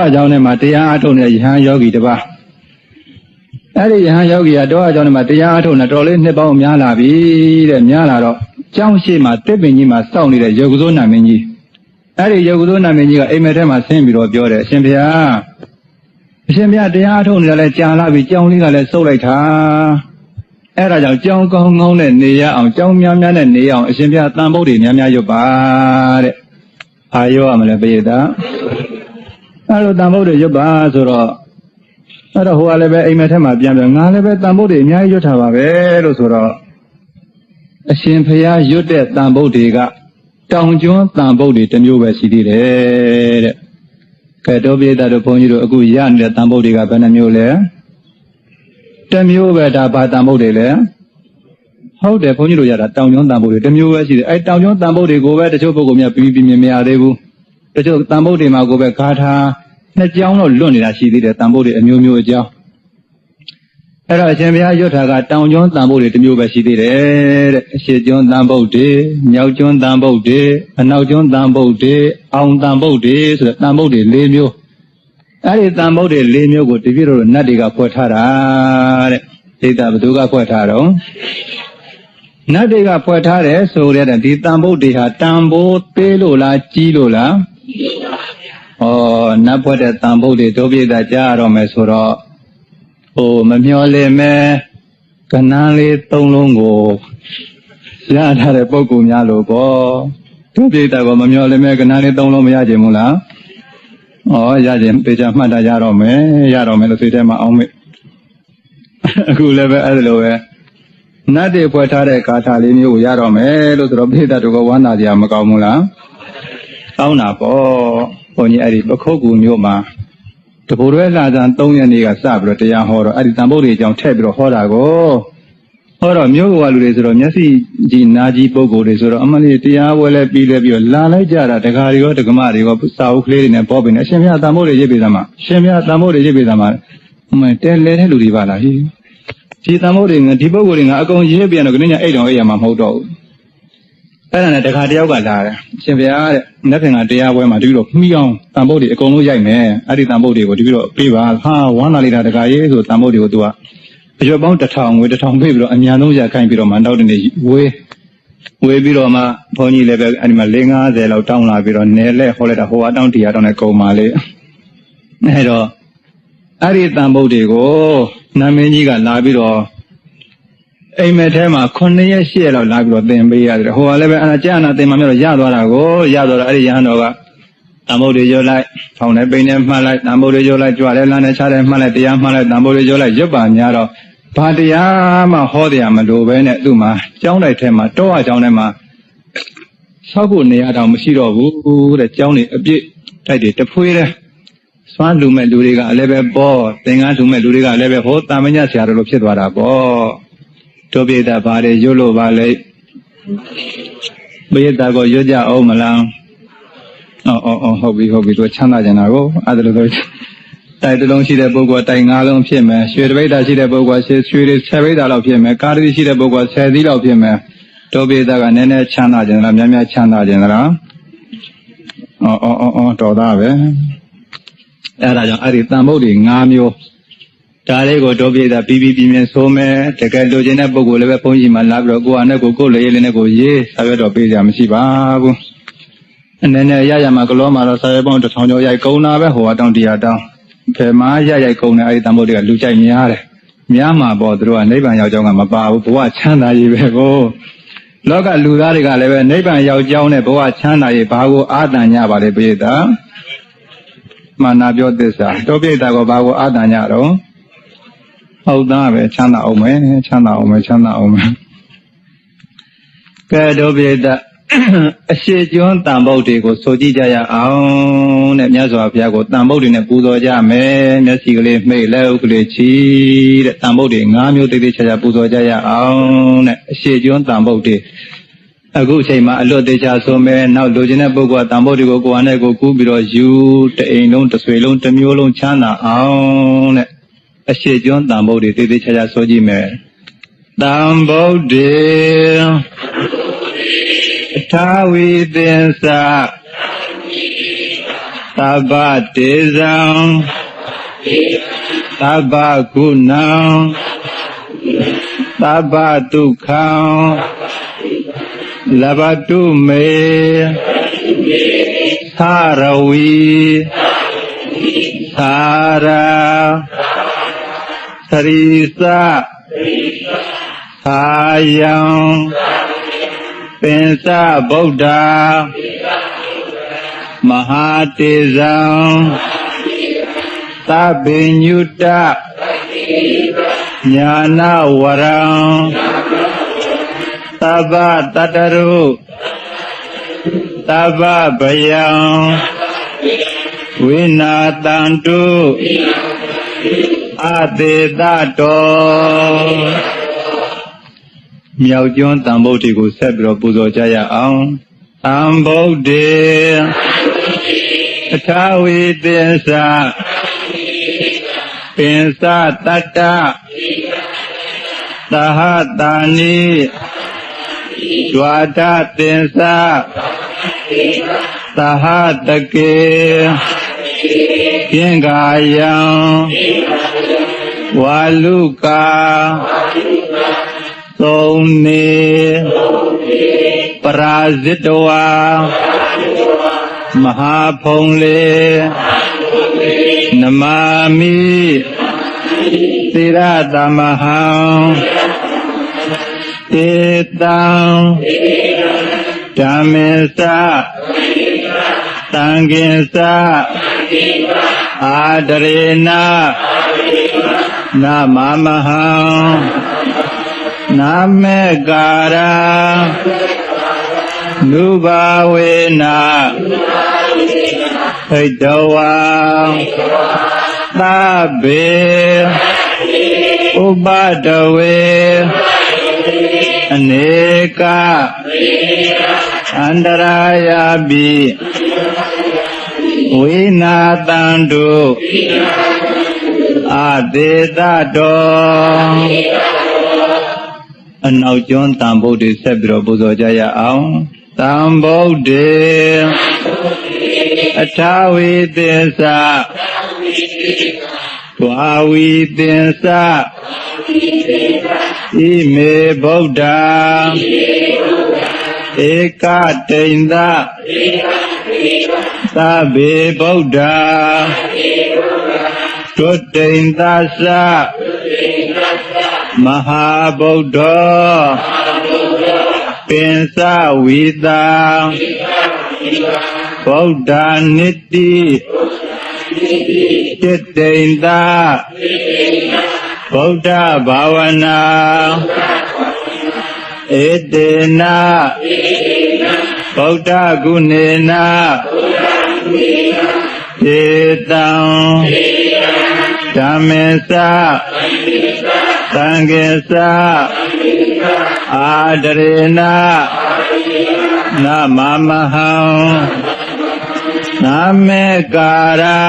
အကြောင်းနဲ့မှာတရားအထုတ်နေတဲ့ယဟန်ယောဂီတစ်ပါးအဲ့ဒီယဟန်ယောဂီကတော့အကြောင်းနဲ့မှာတရားအထုတ်နေတော်လေးနှစ်ပေါင်းများလာပြီတဲ့များလာတော့ကျောင်းရှိမှာတစ်ပင်ကြီးမှာစောင့်နေတဲ့ရုပ်ကစိုးနာမင်းကြီးအဲ့ဒီရုပ်ကစိုးနာမင်းကြီးကအိမ်မက်ထဲမှာဆင်းပြီးတော့ပြောတယ်အရှင်ဘုရားတရားအထုတ်နေတယ်လဲကြာလာပြီကျောင်းလေးကလည်းစုပ်လိုက်တာအဲ့ဒါကြောင့်ကျောင်းကောင်းကောင်းနဲ့နေရအောင်ကျောင်းများများနဲ့နေအောင်အရှင်ဘုရားတန်ဖို့တွေများများရွတ်ပါတဲ့အာရောရမလဲပိယတာအဲ့လိုတန်ဖို့တွေရွတ်ပါဆိုတော့အဲ့တော့ဟိုကလည်းပဲအိမ်မက်ထဲမှာပြန်ပြန်ငါလည်းပဲတန်ဖို့တွေအများကြီးရွတ်ထားပါပဲလို့ဆိုတော့အရှင်ဘုရားရွတ်တဲ့တန်ဖို့တွေကတောင်ကျွန်းတန်ဖို့တွေတစ်မျိုးပဲရှိသေးတယ်တဲ့ကဲတော့ပိယတာတို့ဘုန်းကြီးတို့အခုရနေတဲ့တန်ဖို့တွေကဘယ်နှမျိုးလဲတစ်မျိုးပဲဒါဘာတန်ဖို့တွေလဲဟုတ်တယ်ဘုန်းကြီးတို့ရတာတောင်ကျွန်းတန်ဖို့တွေတစ်မျိုးပဲရှိတယ်အဲတောင်ကျွန်းတန်ဖို့တွေကိုပဲတချို့ပုဂ္ဂိုလ်များပြီးမရသေးဘူးတချို့တန်ဖို့တွေမှာကိုပဲဂါထာနှစ်ကြောင်းတော့လွတ်နေတာရှိသေးတယ်တန်ဖို့တွေအမျိုးမျိုးအကြောင်းအဲ့တော့အရှင်ဘုရားရွတ်တာကတောင်ကျွန်းတန်ဖို့တွေတစ်မျိုးပဲရှိသေးတယ်တဲ့အရှိကျွန်းတန်ဖို့တွေမြောက်ကျွန်းတန်ဖို့တွေအနောက်ကျွန်းတန်ဖို့တွေအောင်တန်ဖို့တွေဆိုတဲ့တန်ဖို့တွေ၄မျိုးအဲ့ဒီတန်ဖို့တွေ၄မျိုးကိုတပည့်တော်နတ်တွေကဖွဲ့ထားတာတဲ့ဒိဋ္ဌဘသူကဖွဲ့ထားတော့နတ်တွေကဖွဲ့ထားတယ်ဆိုတဲ့ဒီတန်ဖို့တွေဟာတန်ဖို့သေးလို့လားကြီးလို့လားဩနတ်ဖွဲ့တဲ့တန်ဖို့တွေဒုပိဋကကြားရတော့မယ်ဆိုတော့မမျော်လင့်မဲ့ကဏ္ဍလေး၃လုံးကိုရထားတဲ့ပုဂ္ဂိုလ်များလို့ပေါ့ဒုပိဋကကမမျော်လင့်မဲ့ကဏ္ဍလေး၃လုံးမရကြဘူးလားရခြင်းပေချာမှတ်တာရတော့မယ်လို့စိတ်ထဲမှာအောင်မေ့အခုလည်းပဲအဲ့လိုပဲနတ်တွေဖွဲ့ထားတဲ့ဂါထာလေးမျိုးကိုရတော့မယ်လို့ဆိုတော့ပိဋကတို့ကဝမ်းသာကြမကောင်းဘူးလားကောင်းတာပေါ့ဘုန်းကြီးအဲ့ဒီပခုတ်ကူမျိုးမှာတဘိုးရဲလာဇန်3ရက်နေ့ကစပြီးတော့တရားဟောတော့အဲ့ဒီတန်ဖို့တွေအကြောင်းထည့်ပြီးတော့ဟောတာကိုဟောတော့မျိုးကလူတွေဆိုတော့မျက်စိကြီးနာကြီးပုဂ္ဂိုလ်တွေဆိုတော့အမှန်လေးတရားဝဲလဲပြီးလဲပြီးတော့လာလိုက်ကြတာဒကာတွေရောဒကမတွေရောစာအုပ်ကလေးတွေနဲ့ပေါ်ပြီးနေအရှင်ဘုရားတန်ဖို့တွေရေးပေးသမှာရှင်ဘုရားတန်ဖို့တွေရေးပေးသမှာအမှန်တဲလဲတဲ့လူတွေပါလားဟိဒီတန်ဖို့တွေဒီပုဂ္ဂိုလ်တွေကအကုန်ရေးပြန်တော့ခဏညအိတ်တော်အိတ်ရမှာမဟုတ်တော့ဘူးအဲ့ဒါနဲ့ဒကာတယောက်ကလာတယ်အရှင်ဘုရားတဲ့လက်ဖင်ကတရားပွဲမှာတပည့်တော်မှီအောင်တန်ဖို့တွေအကုန်လုံးရိုက်မယ်အဲ့ဒီတန်ဖို့တွေကိုတပည့်တော်ပေးပါဟာဝမ်းသာလိုက်တာဒကာရေးဆိုတန်ဖို့တွေကိုသူကအရွယ်ပေါင်း1000ငွေ1000ပေးပြီးတော့အများဆုံးရခိုင်းပြီးတော့မှနောက်တနေ့ဝေးပြီးတော့မှဘုန်းကြီးလည်းပဲအဲ့ဒီမှာ450လောက်တောင်းလာပြီးတော့နယ်လက်ဟောလိုက်တာဟိုအတောင်းတရားတောင်းနဲ့ကုန်ပါလေအဲ့တော့အဲ့ဒီတန်ဖို့တွေကိုနာမင်းကြီးကလာပြီးတော့အိမ်မက်ထဲမှာ9ရက်10ရက်လောက်လာပြီးတော့သင်ပေးရတယ်ဟိုကလည်းပဲအဲ့ဒါကြာနာသင်မှမျိုးတော့ရသွားတာကိုရသွားတော့အဲ့ဒီရဟန်းတော်ကတန်ဖို့တွေရွတ်လိုက်ထောင်းနဲ့ပိန်နဲ့မှတ်လိုက်တန်ဖို့တွေရွတ်လိုက်ကြွတယ်လမ်းနဲ့ချတယ်မှတ်လိုက်တရားမှတ်လိုက်တန်ဖို့တွေရွတ်လိုက်ရွတ်ပါများတော့ဘာတရားမှဟောတရားမလိုပဲနဲ့သူ့မှာကျောင်းတိုက်ထဲမှာတောအကျောင်းထဲမှာဆောက်ဖို့နေရာတောင်မရှိတော့ဘူးတဲ့ကျောင်းတွေအပြည့်တိုက်တွေတဖွေးတဲ့စွမ်းလူမဲ့လူတွေကလည်းပဲပေါ့သင်္ကန်းလူမဲ့လူတွေကလည်းပဲဟိုတာမညဆရာတော်လိုဖြစ်သွားတာပေါ့တို့ပိဋကဘာတွေရွတ်လို့ပါလဲပိဋကကိုရွတ်ကြအောင်မလားဟုတ်ပြီတို့ချမ်းသာကြတာကိုအဲ့ဒါလိုဆိုတိုက်တစ်လုံးရှိတဲ့ပုဂ္ဂိုလ်တိုက်5လုံးဖြစ်မယ်ရွှေတပိဋကရှိတဲ့ပုဂ္ဂိုလ်ရွှေတွေ10ပိဋကလောက်ဖြစ်မယ်ကားတိရှိတဲ့ပုဂ္ဂိုလ်10သီးလောက်ဖြစ်မယ်တို့ပိဋကကနည်းနည်းချမ်းသာကြလားများများချမ်းသာကြလားတော်သားပဲအဲ့ဒါကြောင့်အဲ့ဒီတန်ဖို့တွေ5မျိုးဒါလေးကိုတို့ပိဋကပြီးပြင်းဆိုမယ်တကယ်လိုချင်တဲ့ပုဂ္ဂိုလ်လည်းပဲဘုန်းကြီးမှလာပြီးတော့ကိုယ်အနေကိုလေးလေးနဲ့ကိုရေးစာရွက်တော့ပေးကြမရှိပါဘူးအနေနဲ့ရမှာကလောမှာတော့စာရွက်ပေါင်း1000ကျော်ရိုက်ကုန်တာပဲဟိုကတောင်းတရားတောင်းဖယ်မှာရိုက်ကုန်တယ်အဲ့ဒီတန်ဖို့တွေကလူကြိုက်များတယ်များမှာပေါ့သူတို့ကနိဗ္ဗာန်ရောက်ကြောင်းကမပါဘူးဘဝချမ်းသာရေးပဲကိုလောကလူသားတွေကလည်းပဲနိဗ္ဗာန်ရောက်ကြောင်းနဲ့ဘဝချမ်းသာရေးဘာကိုအာတန်ညပါလဲပိဋကမာနာပြောသစ္စာတို့ပိဋကကိုဘာကိုအာတန်ညတော့ဟုတ်သားပဲချမ်းသာအောင်မယ်ကဲတို့ပိဋကအရှိကျွန်းတန်ဖို့တွေကိုဆိုကြည့်ကြရအောင်တဲ့မြတ်စွာဘုရားကိုတန်ဖို့တွေနဲ့ပူဇော်ကြမယ်မျက်စိကလေးမှိတ်လက်ဥကလေးချီတဲ့တန်ဖို့တွေ5မျိုးတိတိကျကျပူဇော်ကြရအောင်တဲ့အရှိကျွန်းတန်ဖို့တွေအခုအချိန်မှာအလွတ်သေးချာဆိုမယ်နောက်လူချင်းတဲ့ပုဂ္ဂိုလ်ကတန်ဖို့တွေကိုကိုယ်အနေကိုကူးပြီးတော့ယူတအိမ်လုံးတစ်ဆွေလုံးတစ်မျိုးလုံးချမ်းသာအောင်တဲ့အရှိကျွန်းတန်ဖို့တွေတိတိကျကျဆိုကြည့်မယ်တန်ဖို့တွေသာဝိသင်္စ Tabba Tezam Tabba Gunam Tabba Dukham Labatu Me Saravi Sara Sarisa Sayam Pensa Buddha Mahatezam Tabinyuta Jnana Varam Tabba Tataru Tabba Bhayam Vinatantu Adetato မြောက်ကျွန်းတန်ဗုဒ္ဓကိုဆက်ပြီးတော့ပူဇော်ကြရအောင်တန်ဗုဒ္ဓေအထာဝိသင်္စပင်စတတ္တသဟတာနိဒွါဒသင်္စသဟတကေကိင္ကာယံဝါလုကာသုံးနေပရာဇိတဝါမဟာဖုံလေနမာမိသီရသမဟံတေတံဓမ္မေသသံဃေသအာဒရေနနမမဟံနာမေကာရာနုဘာဝေနဟိတဝံသဗ္ဗေဥပဒဝေအနေကအန္တရာယပိဝိနာတံတုအတေတတောအနောက်ကျွန်းတန်ဗုဒ္ဓေဆက်ပြီးတော့ပူဇော်ကြရအောင်တန်ဗုဒ္ဓေအထာဝိသင်္စဒွါဝိသင်္စဣမေဗုဒ္ဓဧကတိန္ဒသဗ္ဗေဗုဒ္ဓဒုတိန္ဒသမဟာဗုဒ္ဓပင်စဝိတာဗုဒ္ဓနိတိจิตတိန္ဒဗုဒ္ဓဘာဝနာဧတေနဗုဒ္ဓဂုဏေနဧတံဓမ္မေသသံဃေသအာဒရေနနမမဟံနာမေကာရာ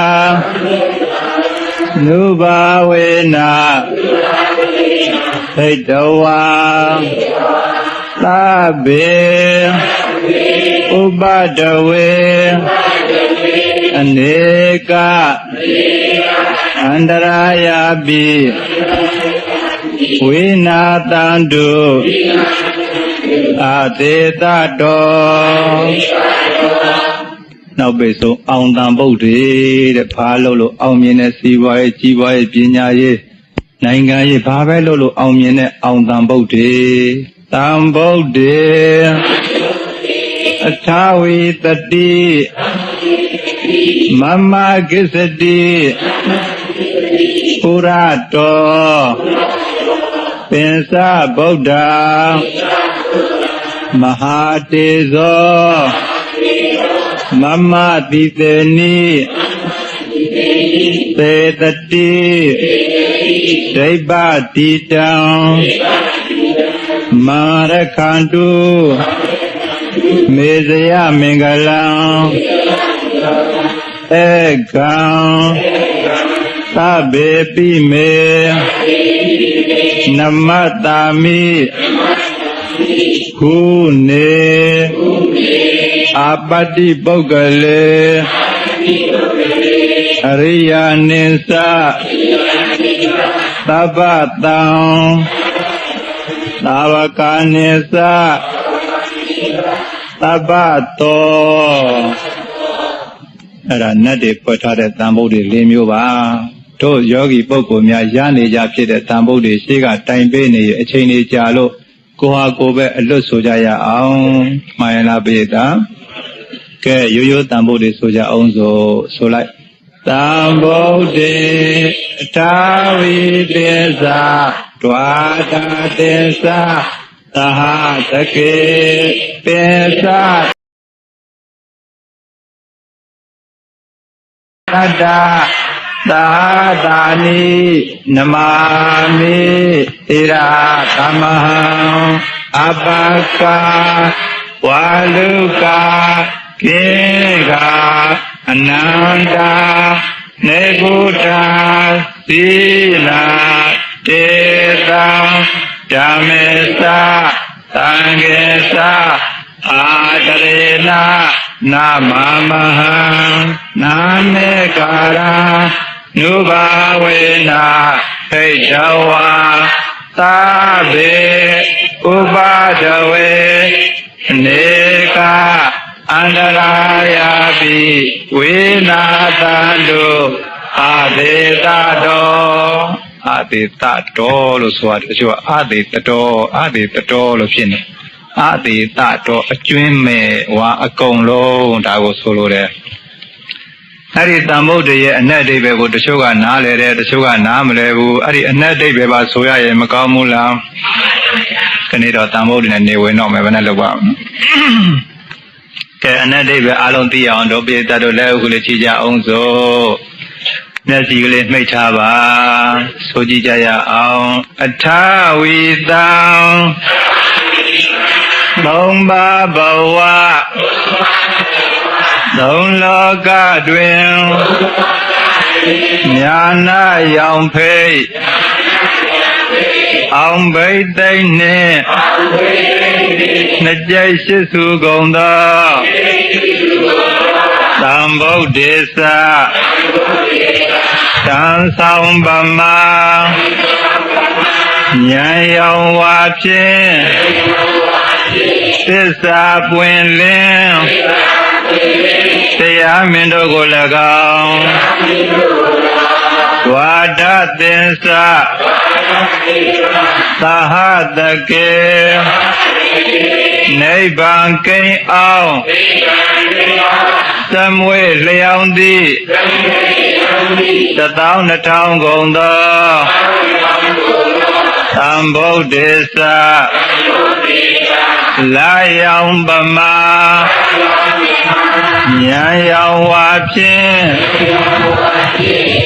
နုဘာဝေနဟိတဝံသဗ္ဗေဥပဒဝေအနေကအန္တရာယပိဝိနာတံတုအတေတတောနောက်ပိတ်ဆုံးအောင်တန်ဗုဒ္ဓေတဲ့ဘာလို့လို့အောင်မြင်တဲ့စီးပွားရေးကြီးပွားရေးပညာရေးနိုင်ငံရေးဘာပဲလို့အောင်မြင်တဲ့အောင်တန်ဗုဒ္ဓေတန်ဗုဒ္ဓေအထာဝိတတိမမကိစ္စတိပုရတောပင်စဗုဒ္ဓမဟာတေဇောမမတိတေနိသေတတိဒိဗ္ဗတိတံမာရခန္တုမေဇယမင်္ဂလံဧကံသဗ္ဗေပိမေနမတ္တာမိခုနေအပတ္တိပုဂ္ဂလေ အရိယာနိစ္စသဗ္ဗတံသာဝကနိစ္စသဗ္ဗတောအဲ့ဒါနတ်တွေဖွက်ထားတဲ့တန်ဖိုးတွေ၄မျိုးပါတို့ယောဂီပုဂ္ဂိုလ်များရနေကြဖြစ်တဲ့တန်ဖိုးတွေရှေ့ကတိုင်ပေးနေအချိန်တွေကြာလို့ကိုဟာကိုပဲအလွတ်ဆိုကြရအောင်မှန်ရလားပိဋကကဲရိုးရိုးတန်ဖိုးတွေဆိုကြအောင်ဆိုလိုက်တန်ဖိုးတွေအထာဝိသေသဒွါတာသေသသဟတကေပေသသတ္တသာသာနိနမာမိဣရာသမဟံအပကာဝါလုကာကေကအနန္တာနေဗုဒ္ဓသီလာတေတံဓမ္မေသသံဃေသအာတရေနာနာမမဟံနာမေကာရာနုဘာဝေနာဟိတဝါသာဘေဥပါဒဝေနေကအန္တရာယာပိဝေနာတံတုအာဒေတတောအာဒေတတောလို့ဆိုရတယ်သူကအာဒေတတောလို့ဖြစ်နေအာဒေတတောအကျွင်းမဲ့ဝါအကုန်လုံးဒါကိုဆိုလိုတယ်အဲ့ဒီတန်ဖိုးတွေရဲ့အနက်အဓိပ္ပာယ်ကိုတချို့ကနားလဲတယ်တချို့ကနားမလဲဘူးအဲ့ဒီအနက်အဓိပ္ပာယ်ပါဆိုရရင်မကောင်းဘူးလားခဏတော့တန်ဖိုးတွေနဲ့နေဝင်တော့မယ်ဘယ်နဲ့လောက်ပါကဲအနက်အဓိပ္ပာယ်အားလုံးသိအောင်တို့ပြည်သားတို့လည်းအခုလေးကြည့်ကြအောင်စို့မျက်စိကလေးမှိတ်ထားပါဆိုကြည့်ကြရအောင်အထာဝိတံသုံးပါးဘဝသုံးလောကတွင်ညာနာရောင်ဖိတ်အောင်ဘိသိက်နှင့်နှစ်ကြိမ်ရှိစုကုန်သောသံဗုဒ္ဓေသသံဆောင်ပမာဉာဏ်ရောင်ဝါဖြင့်သစ္စာပွင့်လင်းတရားမင်းတို့ကို၎င်းဝါဒသင်္စသဟတကေနိဗ္ဗာန်ကိန်းအောင်သမွေလျောင်းသည်12000ကုန်သောသံဗုဒ္ဓေသလာယောင်ပမာဉာဏ်ရောင်ဝါဖြင့်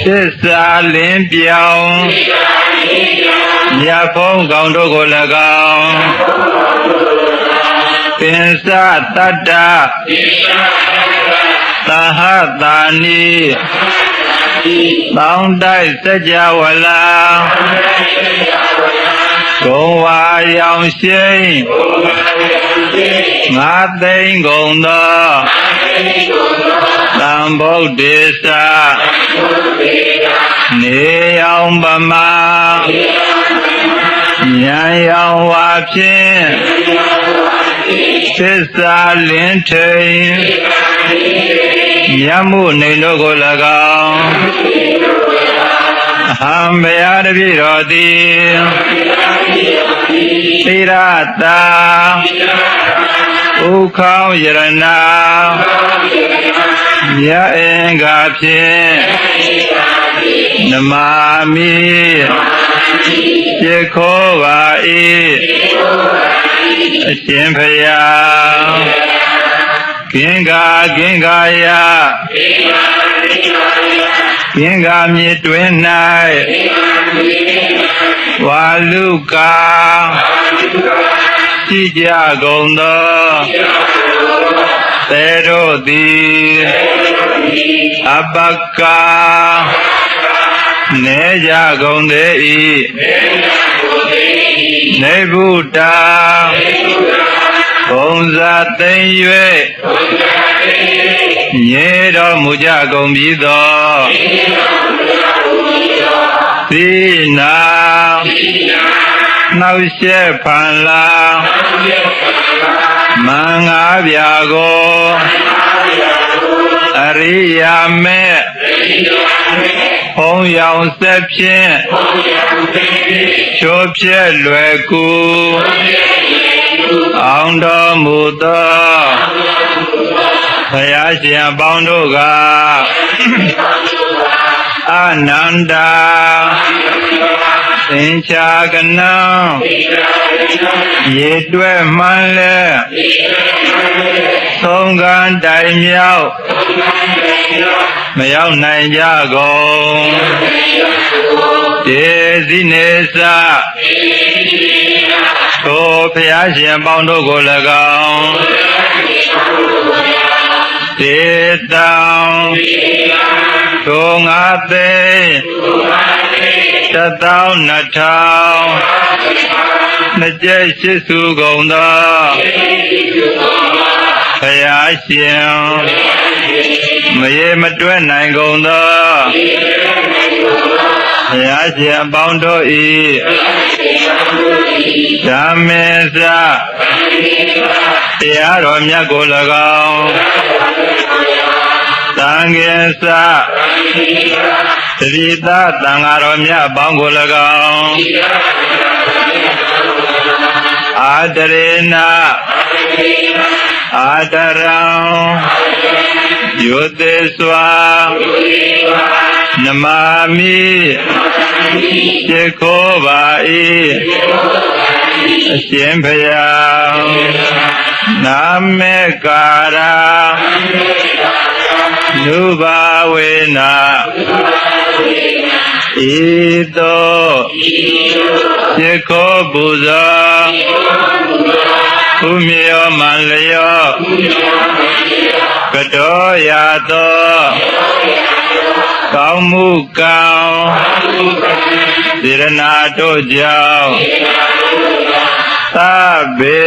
သစ္စာလင်းပြောင်းမြတ်ဖုံးကောင်တို့ကို၎င်းသင်္စတတ္တသဟတာနိသောင်းတိုက်စကြဝဠာဂုံဝါရောင်ရှိန်ငါသိန်းကုန်သောသံဗုဒ္ဓေသနေရောင်ပမာဉာဏ်ရောင်ဝါဖြင့်သစ္စာလင်းထိန်မြတ်မှုနေတို့ကို၎င်းအဟံဘယတပိတော်သည်သီရတာဥခေါယရဏမြတ်အင်္ဂါဖြင့်နမာမိပြေခောပါ၏အရှင်ဘုရားကင်္ဂါယကင်္ဂါမြေတွင်၌ဝါလူကာရှိကြကုန်သောသေတို့သည်အပကာနေကြကုန်သေး၏နေဗုဒ္ဓဘုံဇာသိမ့်၍ ရေတော်မူကြကုန်ပြီးသောသီနာနောက်ရှက်ဖန်လာမင်္ဂဗျာကိုအရိယာမေဘုံရောင်ဆက်ဖြင့်ချိုးပြက်လွယ်ကူအောင်တော်မူသောဘုရားရှင်ပေါင်းတို့ကအနန္တာသင်္ချာကနံရေတွဲမှန်းလဲသုံးကန်းတိုင်မြောက်မရောက်နိုင်ကြကုန်ဒေဇိနေသထိုဘုရားရှင်ပေါင်းတို့ကို၎င်းဒေတံထိုငါသိ12000နှစ်ကျက်ရှိစုကုန်သောဘုရားရှင်မရေမတွက်နိုင်ကုန်သောဘုရားရှင်အပေါင်းတို့၏ဓမ္မေသတရားတော်မြတ်ကို၎င်းသံဃေသသတိသသံဃာတော်မြတ်အပေါင်းကို၎င်းအာတရေနအာတရံယုသေစွာနမာမိစေခောပါ၏အရှင်ဘုရားနာမေကာရာနုဘာဝေနာဤသို့စေခောပူဇော်ဥမြောမံလျောကတောရသောကောင်းမှုကောင်းစေရနာတို့ကြောင့်သဗ္ဗေ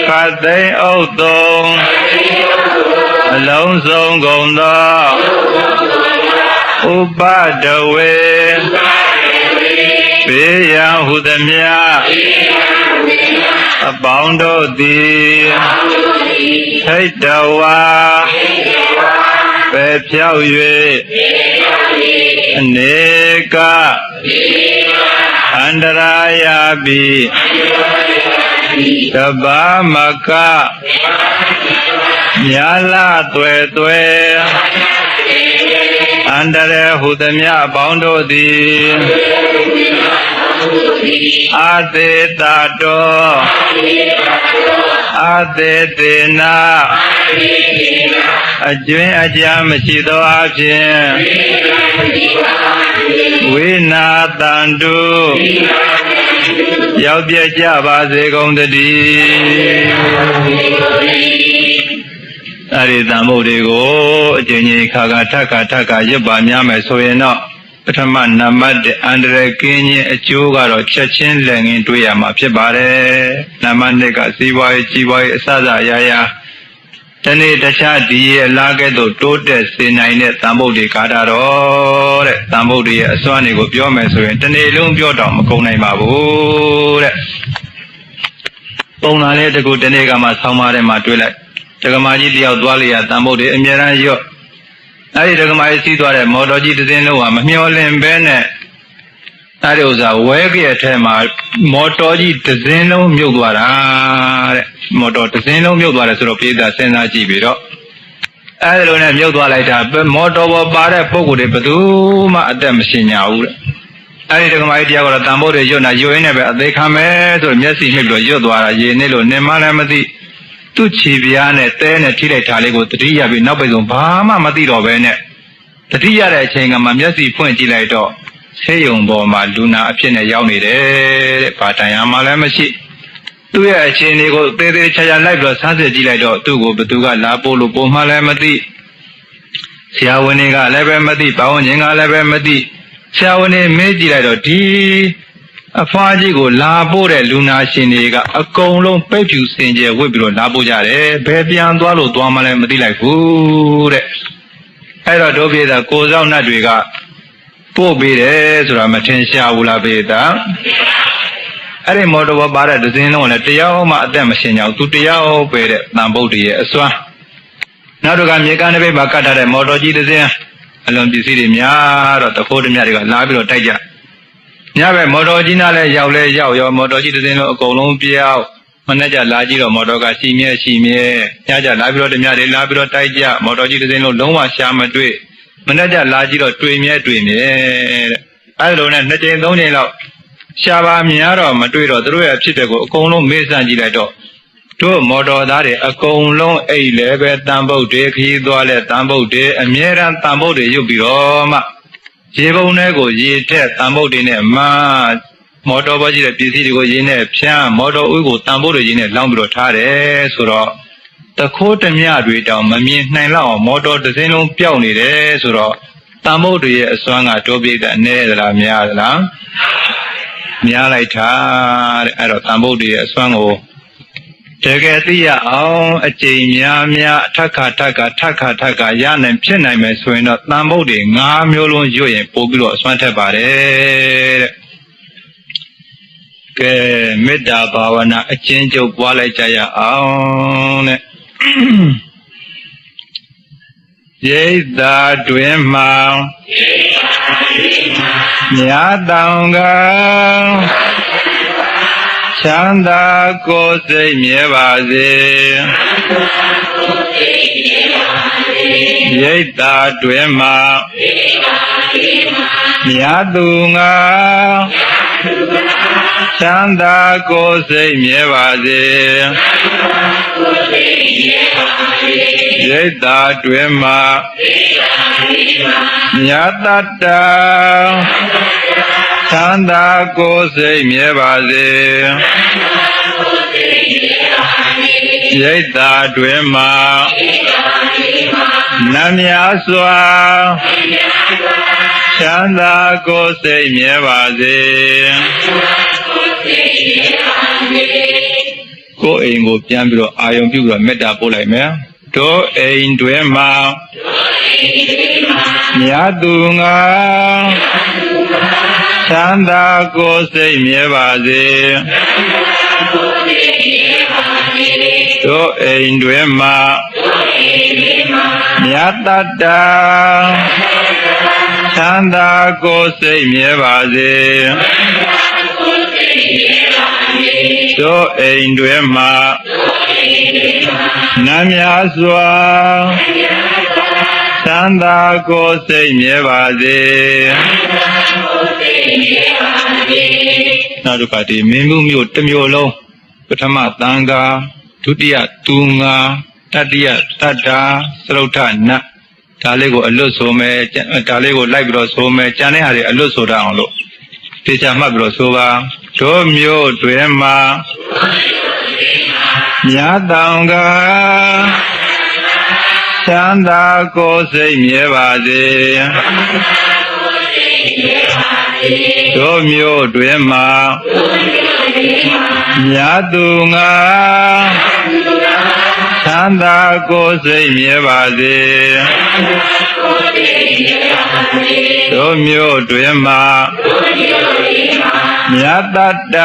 ခသိမ့်ဥတ္တုံအလုံးစုံကုန်သောဥပဒဝေဘေးရန်ဟုသမျှအပေါင်းတို့သည်ထိတ်တဝါပဲဖြောက်၍အနေကအန္တရာယပိတဘာမကမြာလာသွဲသွဲအန္တရာဟုသမျှအပေါင်းတို့သည်အာသေတတောအာသေတေနာအကျွင်းအကြမ်းမရှိသောအဖြစ်ဝိနာတန္တုရောက်ပြကြပါစေကုန်တည်းအဲ့ဒီသံဃာတွေကိုအကျဉ်းကြီးခါခါထပ်ခါရွတ်ပါများမယ်ဆိုရင်တော့ပထမနံပါတ်1အန္တရာယ်ကင်းခြင်းအကျိုးကတော့ချက်ချင်းလက်ငင်းတွေ့ရမှာဖြစ်ပါတယ်နံပါတ်2ကစီးပွားရေးကြီးပွားရေးအစစအရာရာတနေ့တခြားဒီရဲ့အလားကဲ့သို့တိုးတက်စေနိုင်တဲ့သံဃာတွေကားတာတော့တဲ့သံဃာတွေရဲ့အစွမ်းတွေကိုပြောမယ်ဆိုရင်တနေ့လုံးပြောတော့မကုန်နိုင်ပါဘူးတဲ့ပုံလာလေးတကူတနေ့ကမှဆောင်းပါးထဲမှာတွေ့လိုက်ဒကမာကြီးတယောက်သွားလေရသံဃာတွေအများအားရော့အဲ့ဒီဒကမာကြီးစီးသွားတဲ့မော်တော်ကြီးတစ်စင်းလုံးကမမျောလင့်ပဲနဲ့အဲ့ဒီဥစ္စာဝဲကြရဲ့အထက်မှာမော်တော်ကြီးတစ်စင်းလုံးမြုပ်သွားတာတဲ့မော်တော်တစ်စင်းလုံးမြုပ်သွားတယ်ဆိုတော့ပြည်သားစဉ်းစားကြည့်ပြီးတော့အဲ့ဒီလိုနဲ့မြုပ်သွားလိုက်တာမော်တော်ပေါ်ပါတဲ့ပုံကိုယ်တွေဘယ်သူမှအသက်မရှင်ညာဘူးတဲ့အဲ့ဒီဒကမာကြီးတရားကတော့တန်ဖိုးတွေရွတ်နေရွတ်ရင်းနဲ့ပဲအသေးခံမယ်ဆိုတော့မျက်စိမှိတ်ပြီးရွတ်သွားတာရေနေလို့နေမှလည်းမသိသူ့ခြေပြားနဲ့တဲနဲ့ထိလိုက်တာလေးကိုတတိယပြီးနောက်ပိတ်ဆုံးဘာမှမသိတော့ပဲနဲ့တတိယတဲ့အချိန်ကမှမျက်စိဖွင့်ကြည့်လိုက်တော့ဆေးရုံပေါ်မှာလူနာအဖြစ်နဲ့ရောက်နေတယ်တဲ့ဘာတရားမှလည်းမရှိသူ့ရဲ့အခြေအနေကိုသေးသေးချာချာလိုက်ပြီးဆန်းစစ်ကြည့်လိုက်တော့သူ့ကိုဘသူကလာပို့လို့ပုံမှန်လည်းမသိဆရာဝန်တွေကလည်းပဲမသိဘာဝန်ချင်းကလည်းပဲမသိဆရာဝန်တွေမေးကြည့်လိုက်တော့ဒီ အဖွားကြီးကိုလာပို့တဲ့လူနာရှင်တွေကအကုန်လုံးပိတ်ဖြူစင်ကြယ်ဝတ်ပြီးတော့လာပို့ကြတယ်ဘယ်ပြန်သွားလို့သွားမှလည်းမသိလိုက်ဘူးတဲ့အဲ့တော့ဒုပိသကိုယ်ဆောင်နှတ်တွေကပို့ပေးတယ်ဆိုတာမထင်ရှားဘူးလားပိသအဲ့ဒီမော်တော်ဘပါတဲ့ဒဇင်းလုံးကလည်းတရားဟောမှအသက်မရှင်ကြဘူးသူတရားဟောပဲတဲ့တန်ဗုဒ္ဓရဲ့အစွမ်းနောက်တော့ကမြေကမ်းတစ်ပိတ်မှာကတ်ထားတဲ့မော်တော်ကြီးဒဇင်းအလွန်ပစ္စည်းတွေများတော့တခိုးဓမြတွေကလာပြီးတော့တိုက်ကြညဘက်မော်တော်ကြီးနားလဲရောက်ရောမော်တော်ကြီးဒဇင်းလုံးအကုန်လုံးပြောက်မနေ့ကလာကြည့်တော့မော်တော်ကရှိမြဲညကြလာပြီးတော့ဓမြတွေလာပြီးတော့တိုက်ကြမော်တော်ကြီးဒဇင်းလုံးလုံးဝရှာမတွေ့မနေ့ကလာကြည့်တော့တွေ့မြဲတဲ့အဲ့လိုနဲ့2ချိန်3ချိန်လောက်ရှာပါများတော့မတွေ့တော့သူတို့ရဲ့အဖြစ်တွေကိုအကုန်လုံးမေ့စမ်းကြည့်လိုက်တော့တို့မော်တော်သားတွေအကုန်လုံးအိတ်လည်းပဲတန်ဗုဒ္ဓခီးသွားလဲတန်ဗုဒ္ဓအမြဲတမ်းတန်ဗုဒ္ဓရုပ်ပြီးတော့မှရေပုံထဲကိုရေထက်တန်ဗုဒ္ဓနဲ့မော်တော်ပေါ်ကြီးတဲ့ပစ္စည်းတွေကိုရေနဲ့ဖြန်းမော်တော်ဥကိုတန်ဗုဒ္ဓရေနဲ့လောင်းပြီးတော့ထားတယ်ဆိုတော့တခိုးဓမြတွေတောင်မမြင်နိုင်လောက်အောင်မော်တော်တစ်စင်းလုံးပျောက်နေတယ်ဆိုတော့တန်ဗုဒ္ဓရဲ့အစွမ်းကတိုးပြည့်တဲ့အနည်းသလားများသလားများလိုက်တာတဲ့အဲ့တော့တန်ဗုဒ္ဓရဲ့အစွမ်းကိုတကယ်သိရအောင်အကျိန်များထပ်ခါရနိုင်ဖြစ်နိုင်မယ်ဆိုရင်တော့တန်ဗုဒ္ဓ5မျိုးလုံးရွတ်ရင်ပို့ပြီးတော့အစွမ်းထက်ပါတယ်တဲ့ကဲမေတ္တာဘာဝနာအကျဉ်းချုပ်ပွားလိုက်ကြရအောင်တဲ့ရိတ်သာတွင်မှမြတ်တောင်ကချမ်းသာကိုယ်စိတ်မြဲပါစေရိတ်သာတွင်မှမြတ်သူငါချမ်းသာကိုယ်စိတ်မြဲပါစေရိတ်သာတွင်မှမြတ်တတ္တချမ်းသာကိုယ်စိတ်မြဲပါစေရိတ်သာတွင်မှနတ်များစွာချမ်းသာကိုယ်စိတ်မြဲပါစေကိုယ်အိမ်ကိုပြန်ပြီးတော့အာယုံပြုပြီးတော့မေတ္တာပို့လိုက်မယ်တို့အိမ်တွင်မှမြတ်သူငါချမ်းသာကိုယ်စိတ်မြဲပါစေတို့အိမ်တွင်မှမြတ်တတ္တချမ်းသာကိုယ်စိတ်မြဲပါစေတို့အိမ်တွင်မှနတ်များစွာချမ်းသာကိုယ်စိတ်မြဲပါစေနောက်တစ်ခါဒီမင်းမှုမျိုးတစ်မျိုးလုံးပထမသံဃာဒုတိယသူငါတတိယတတ္တာသရုဋ္ဌနတ်ဒါလေးကိုအလွတ်ဆိုမယ်ဒါလေးကိုလိုက်ပြီးတော့ဆိုမယ်ကျန်တဲ့ဟာတွေအလွတ်ဆိုတတ်အောင်လို့သေချာမှတ်ပြီးတော့ဆိုပါတို့မျိုးတွင်မှာမြတ်တောင်ကချမ်းသာကိုယ်စိတ်မြဲပါစေတို့မျိုးတွင်မှာမြတ်သူငါချမ်းသာကိုယ်စိတ်မြဲပါစေတို့မျိုးတွင်မှာမြတ်တတ္တ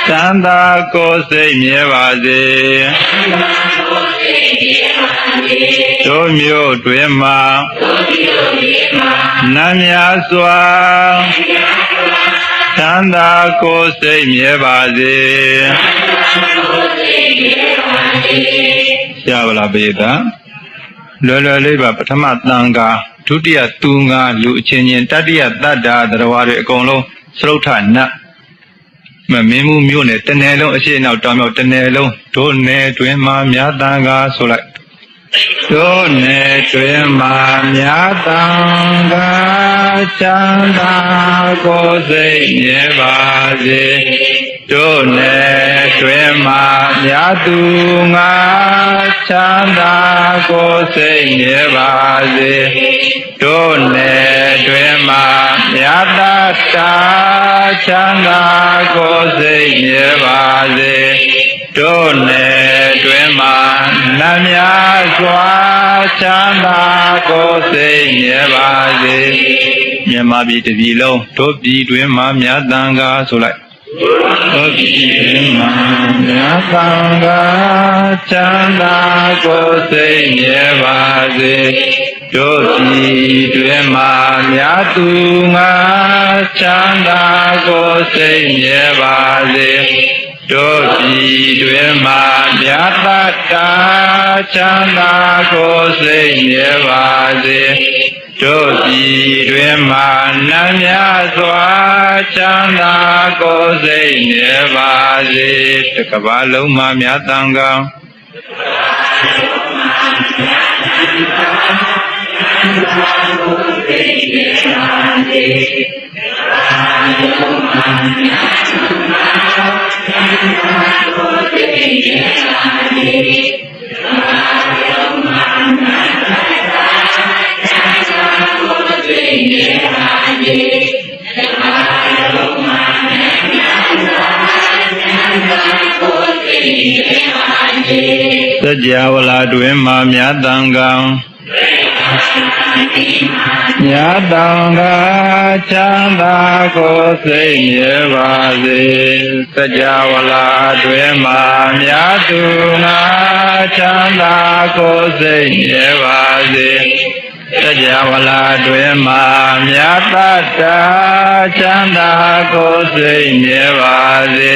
ချမ်းသာကိုယ်စိတ်မြဲပါစေတို့မျိုးတွင်မှနတ်များစွာချမ်းသာကိုယ်စိတ်မြဲပါစေရပါလားဘေတာလွယ်လွယ်လေးပါပထမသံဃာဒုတိယသူငါလူအချင်းချင်းတတိယတတ္တာတရားတွေအကုန်လုံးသရုဋ္ဌနတ်မင်းမှုမျိုးနဲ့တနယ်လုံးအရှိအနောက်တောင်မြောက်တနယ်လုံးတို့နယ်တွင်မှမြတ်သံဃာဆိုလိုက်တို့နယ်တွင်မှမြတ်သံဃာချမ်းသာကိုယ်စိတ်မြဲပါစေတို့နယ်တွင်မှမြတ်သူငါချမ်းသာကိုယ်စိတ်မြဲပါစေတို့နယ်တွင်မှ မြတ်တာချမ်းသာကိုယ်စိတ်မြဲပါစေတို့နယ်တွင်မှာနတ်များစွာချမ်းသာကိုယ်စိတ်မြဲပါစေမြန်မာပြည်တစ်ပြည်လုံးတို့ပြည်တွင်မှာမြတ်တန်ခါဆိုလိုက်တို့ပြည်တွင်မှာမြတ်တန်ခါချမ်းသာကိုယ်စိတ်မြဲပါစေတို့ပြည်တွင်မှာမြတ်သူငါချမ်းသာကိုယ်စိတ်မြဲပါစေတို့ပြည်တွင်မှာမြတ်တာချမ်းသာကိုယ်စိတ်မြဲပါစေတို့ပြည်တွင်မှာနတ်များစွာချမ်းသာကိုယ်စိတ်မြဲပါစေတစ်ကမ္ဘာလုံးမှာမြတ်တန်ခါစကြဝဠာတွင်မှာမြတ်တန်ခါမြတ်တန်ခါချမ်းသာကိုယ်စိတ်မြဲပါစေစကြဝဠာတွင်မှာမြတ်သူငါချမ်းသာကိုယ်စိတ်မြဲပါစေစကြဝဠာတွင်မှာမြတ်တာချမ်းသာကိုယ်စိတ်မြဲပါစေ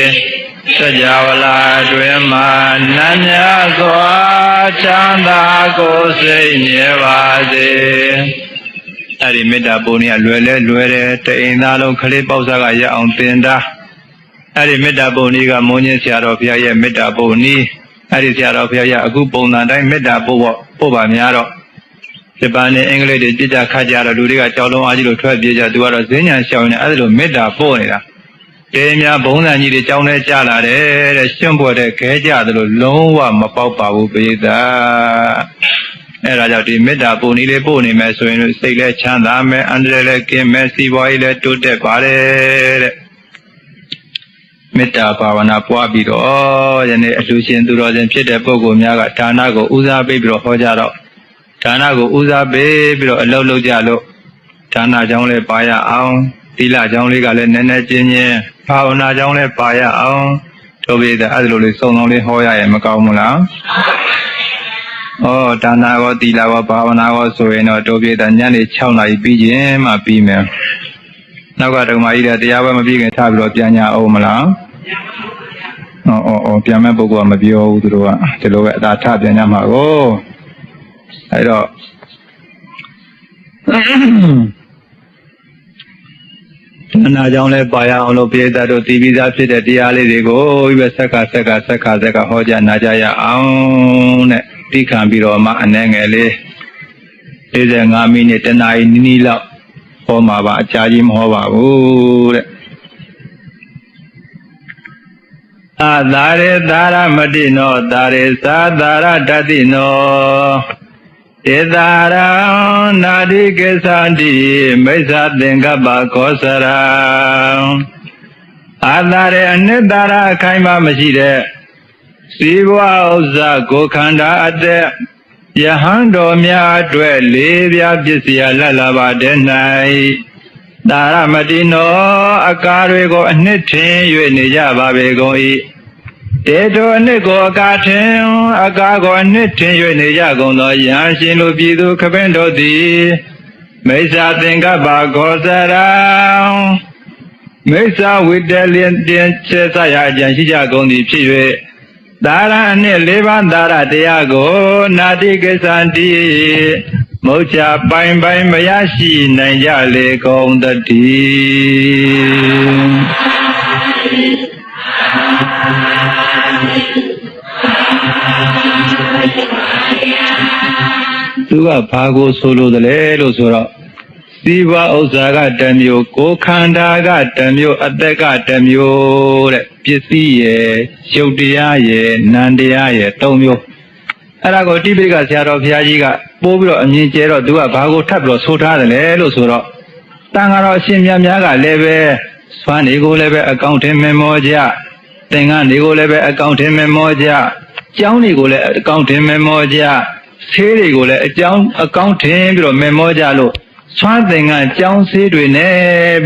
စကြဝဠာတွင်မှာနတ်များစွာချမ်းသာကိုယ်စိတ်မြဲပါစေအဲ့ဒီမေတ္တာပုံကြီးကလွယ်တယ်တအိမ်သားလုံးခလေးပေါက်စားကရအောင်သင်တာအဲ့ဒီမေတ္တာပုံကြီးကမုန်းကြီးဆရာတော်ဘုရားရဲ့မေတ္တာပုံကြီးအဲ့ဒီဆရာတော်ဘုရားရဲ့အခုပုံစံတိုင်းမေတ္တာပို့ပါများတော့ဂျပန်နဲ့အင်္ဂလိပ်တွေကြည်ကြခတ်ကြတော့လူတွေကကြောက်လုံးအားကြီးလို့ထွက်ပြေးကြသူကတော့ဈဉ္ညာရှောင်နေအဲ့ဒါလိုမေတ္တာပို့နေတာတေများဘုံစံကြီးတွေကြောင်းထဲကြလာတယ်တဲ့ရှင်းပွက်တဲ့ခဲကြတယ်လို့လုံးဝမပေါက်ပါဘူးပိဿာအဲ့ဒါကြောင့်ဒီမေတ္တာပုံနည်းလေးပို့နေမယ်ဆိုရင်စိတ်လည်းချမ်းသာမယ်အန္တရာယ်လည်းကင်းမယ်စီးပွားရေးလည်းတိုးတက်ပါတယ်တဲ့မေတ္တာဘာဝနာပွားပြီးတော့ယနေ့အလှရှင်သူတော်စင်ဖြစ်တဲ့ပုဂ္ဂိုလ်များကဒါနကိုဦးစားပေးပြီးတော့ဟောကြတော့ဒါနကိုဦးစားပေးပြီးတော့အလုပ်လုပ်ကြလို့ဒါနကြောင့်လည်းပါရအောင်သီလကြောင့်လေးကလည်းနည်းနည်းကျဉ်းဘာဝနာကြောင့်လည်းပါရအောင်တို့ပြည်သားအဲ့လိုလေးစုံစုံလေးဟောရရင်မကောင်းဘူးလားဒါနရောသီလရောဘာဝနာရောဆိုရင်တော့တို့ပြည်သားညနေ6 နာရီပြီးခြင်းမှပြီးမယ်နောက်ကဓမ္မကြီးတဲ့တရားပဲမပြီးခင်ထားပြီးတော့ပြန်ညာအောင်မလားပြန်မဲ့ပုဂ္ဂိုလ်ကမပြောဘူးသူတို့ကဒီလိုပဲအသာထပြန်ညမှာကိုအဲ့တော့ဒါနကြောင့်လည်းပါရအောင်လို့ပိဋကတို့တည်ပြီးသားဖြစ်တဲ့တရားလေးတွေကိုပြီးပဲဆက်ကဟောကြားနာကြရအောင်တဲ့သိခံပြီးတော့မှအနေငယ်လေး45 မိနစ်တနာရီနီးလောက်ဟောမှာပါအကြာကြီးမဟောပါဘူးတဲ့သာရေသာရမတိနောသာရေသာသာရတတိနောဧသာရနာတိကိသန္တိမိစ္ဆာသင်္ကပ္ပခောစရံအာသာရေအနိတ္တရအခိုင်မာမရှိတဲ့စီးပွားဥစ္စာကိုခန္ဓာအသက်ယဟန်တော်များအတွက်လေးပြားပစ္စည်းလတ်လာပါတဲ့၌သာရမတိနောအကာတွေကိုအနှစ်ထင်၍နေကြပါပေကုန်၏တေတောအနှစ်ကိုအကာထင်အကာကိုအနှစ်ထင်၍နေကြကုန်သောယဟန်ရှင်လူပြည်သူခပင်းတို့သည်မိစ္ဆာသင်္ကပ္ပခောစရံမိစ္ဆာဝိတ္တလင်တင်စေစရာအကြံရှိကြကုန်သည်ဖြစ်၍သာရအနှစ်၄ပါးသာရတရားကိုနာတိကိသန္တိမုတ်ချပိုင်မရရှိနိုင်ကြလေကုန်တည်းသူကဘာကိုဆိုလိုတယ်လဲလို့ဆိုတော့စီးပွားဥစ္စာကတစ်မျိုးကိုခန္ဓာကတစ်မျိုးအသက်ကတစ်မျိုးတဲ့ပစ္စည်းရဲ့ရုပ်တရားရဲ့နာမ်တရားရဲ့၃မျိုးအဲ့ဒါကိုတိပိဋကဆရာတော်ဘုရားကြီးကပိုးပြီးတော့အမြင်ကျဲတော့သူကဘာကိုထပ်ပြီးတော့ဆိုထားတယ်လဲလို့ဆိုတော့ တန်ဃာတော်ရှင်များများကလည်းပဲစွမ်းတွေကိုလည်းပဲအကောင့်ထင်းမမောကြသင်္ကန်းတွေကိုလည်းပဲအကောင့်ထင်းမမောကြကျောင်းတွေကိုလည်းအကောင့်ထင်းမမောကြဆေးတွေကိုလည်းအကောင့်ထင်းပြီးတော့မမောကြလို့စွမ်းသင်္ကန်းကျောင်းဆေးတွေနဲ့